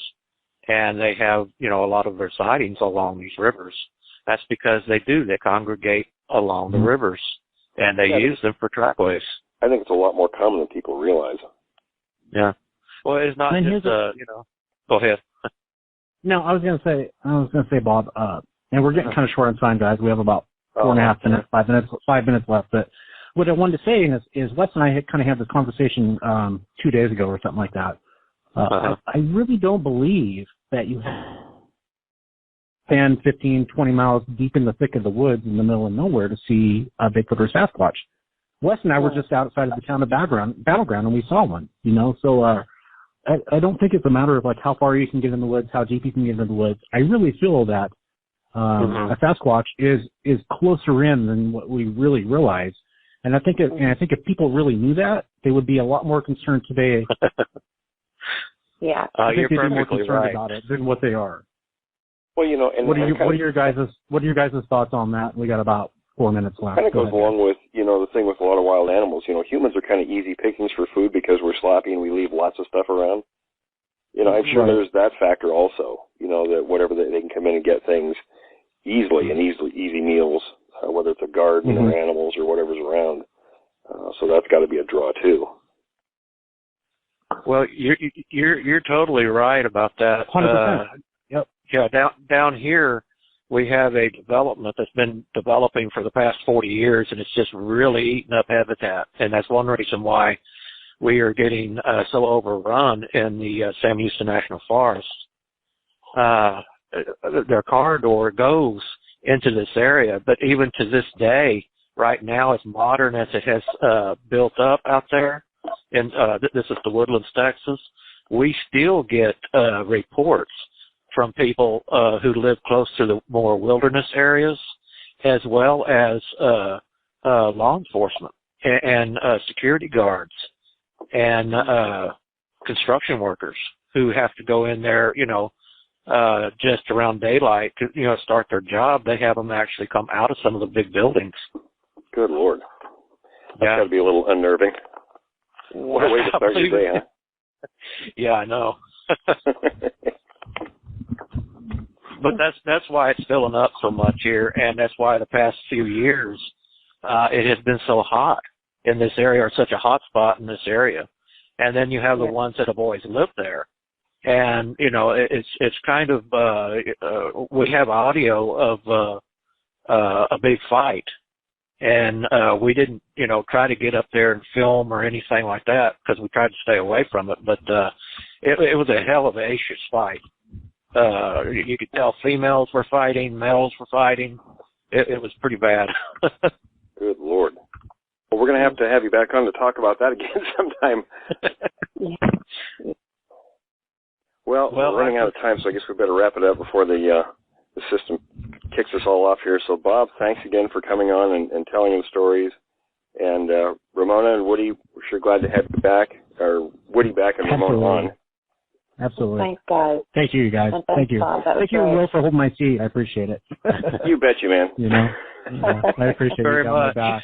And they have, you know, a lot of their sightings along these rivers. That's because they congregate along the rivers. And they use them for trackways. I think it's a lot more common than people realize. Yeah. Well, it's not just, you know, go ahead. No, I was going to say, Bob, and we're getting kind of short on time, guys. We have about 4.5 minutes, 5 minutes left. But what I wanted to say is Wes and I kind of had this conversation 2 days ago or something like that. I really don't believe that you have 10, 15, 20 miles deep in the thick of the woods in the middle of nowhere to see a Bigfoot or Sasquatch. Wes and I were just outside of the town of Battleground, and we saw one, you know. So I don't think it's a matter of, like, how far you can get in the woods, how deep you can get into the woods. I really feel that a Sasquatch is closer in than what we really realize. And I think if people really knew that, they would be a lot more concerned today. Yeah. I think they'd be more perfectly concerned about it than what they are. Well, you know, and what are your guys' thoughts on that? We got about 4 minutes left. Kind of goes along with, you know, the thing with a lot of wild animals. You know, humans are kind of easy pickings for food because we're sloppy and we leave lots of stuff around. You know, I'm sure there's that factor also. You know, that whatever they can come in and get things easily and easy meals, whether it's a garden or animals or whatever's around. So that's got to be a draw too. Well, you're totally right about that. 100%. Yep. Yeah, down here we have a development that's been developing for the past 40 years, and it's just really eaten up habitat. And that's one reason why we are getting so overrun in the Sam Houston National Forest. Their corridor goes into this area, but even to this day, right now, as modern as it has built up out there, and this is the Woodlands, Texas, we still get reports from people who live close to the more wilderness areas, as well as law enforcement and security guards and construction workers who have to go in there, you know, just around daylight to, you know, start their job. They have them actually come out of some of the big buildings. Good Lord. That's got to be a little unnerving. What a way to start your day, huh? Yeah, I know. But that's why it's filling up so much here, and that's why the past few years it has been so hot in this area, or such a hot spot in this area. And then you have the ones that have always lived there. And, you know, it's kind of, we have audio of a big fight. And we didn't, you know, try to get up there and film or anything like that because we tried to stay away from it. But it was a hell of a vicious fight. You could tell females were fighting, males were fighting. It was pretty bad. Good Lord. Well, we're going to have you back on to talk about that again sometime. Well, we're running out of time, so I guess we better wrap it up before the system kicks us all off here. So, Bob, thanks again for coming on and telling the stories. And Ramona and Woody, we're sure glad to have you back, or Woody back and Ramona on. Absolutely. Thanks, guys. Thank you, guys. Thank you. Thank you, Will, for holding my seat. I appreciate it. You bet you, man. I appreciate you very much. Back.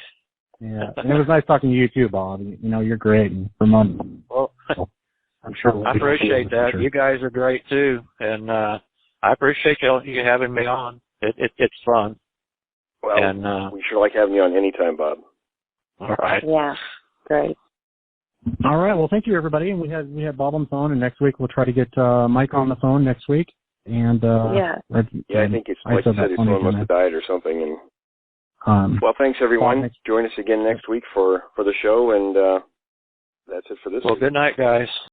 Yeah, and it was nice talking to you too, Bob. You're great, and Ramona. Well, I'm sure. I appreciate that. Sure. You guys are great too, and I appreciate you having me on. It's fun. Well, and we sure like having you on anytime, Bob. All right. Yeah, great. All right. Well, thank you, everybody. And we had Bob on the phone, and next week we'll try to get Mike on the phone next week. And I think it's like you said, his phone must have died or something. And well, thanks everyone. Join us again next week for the show, and that's it for this week. Well, good night, guys.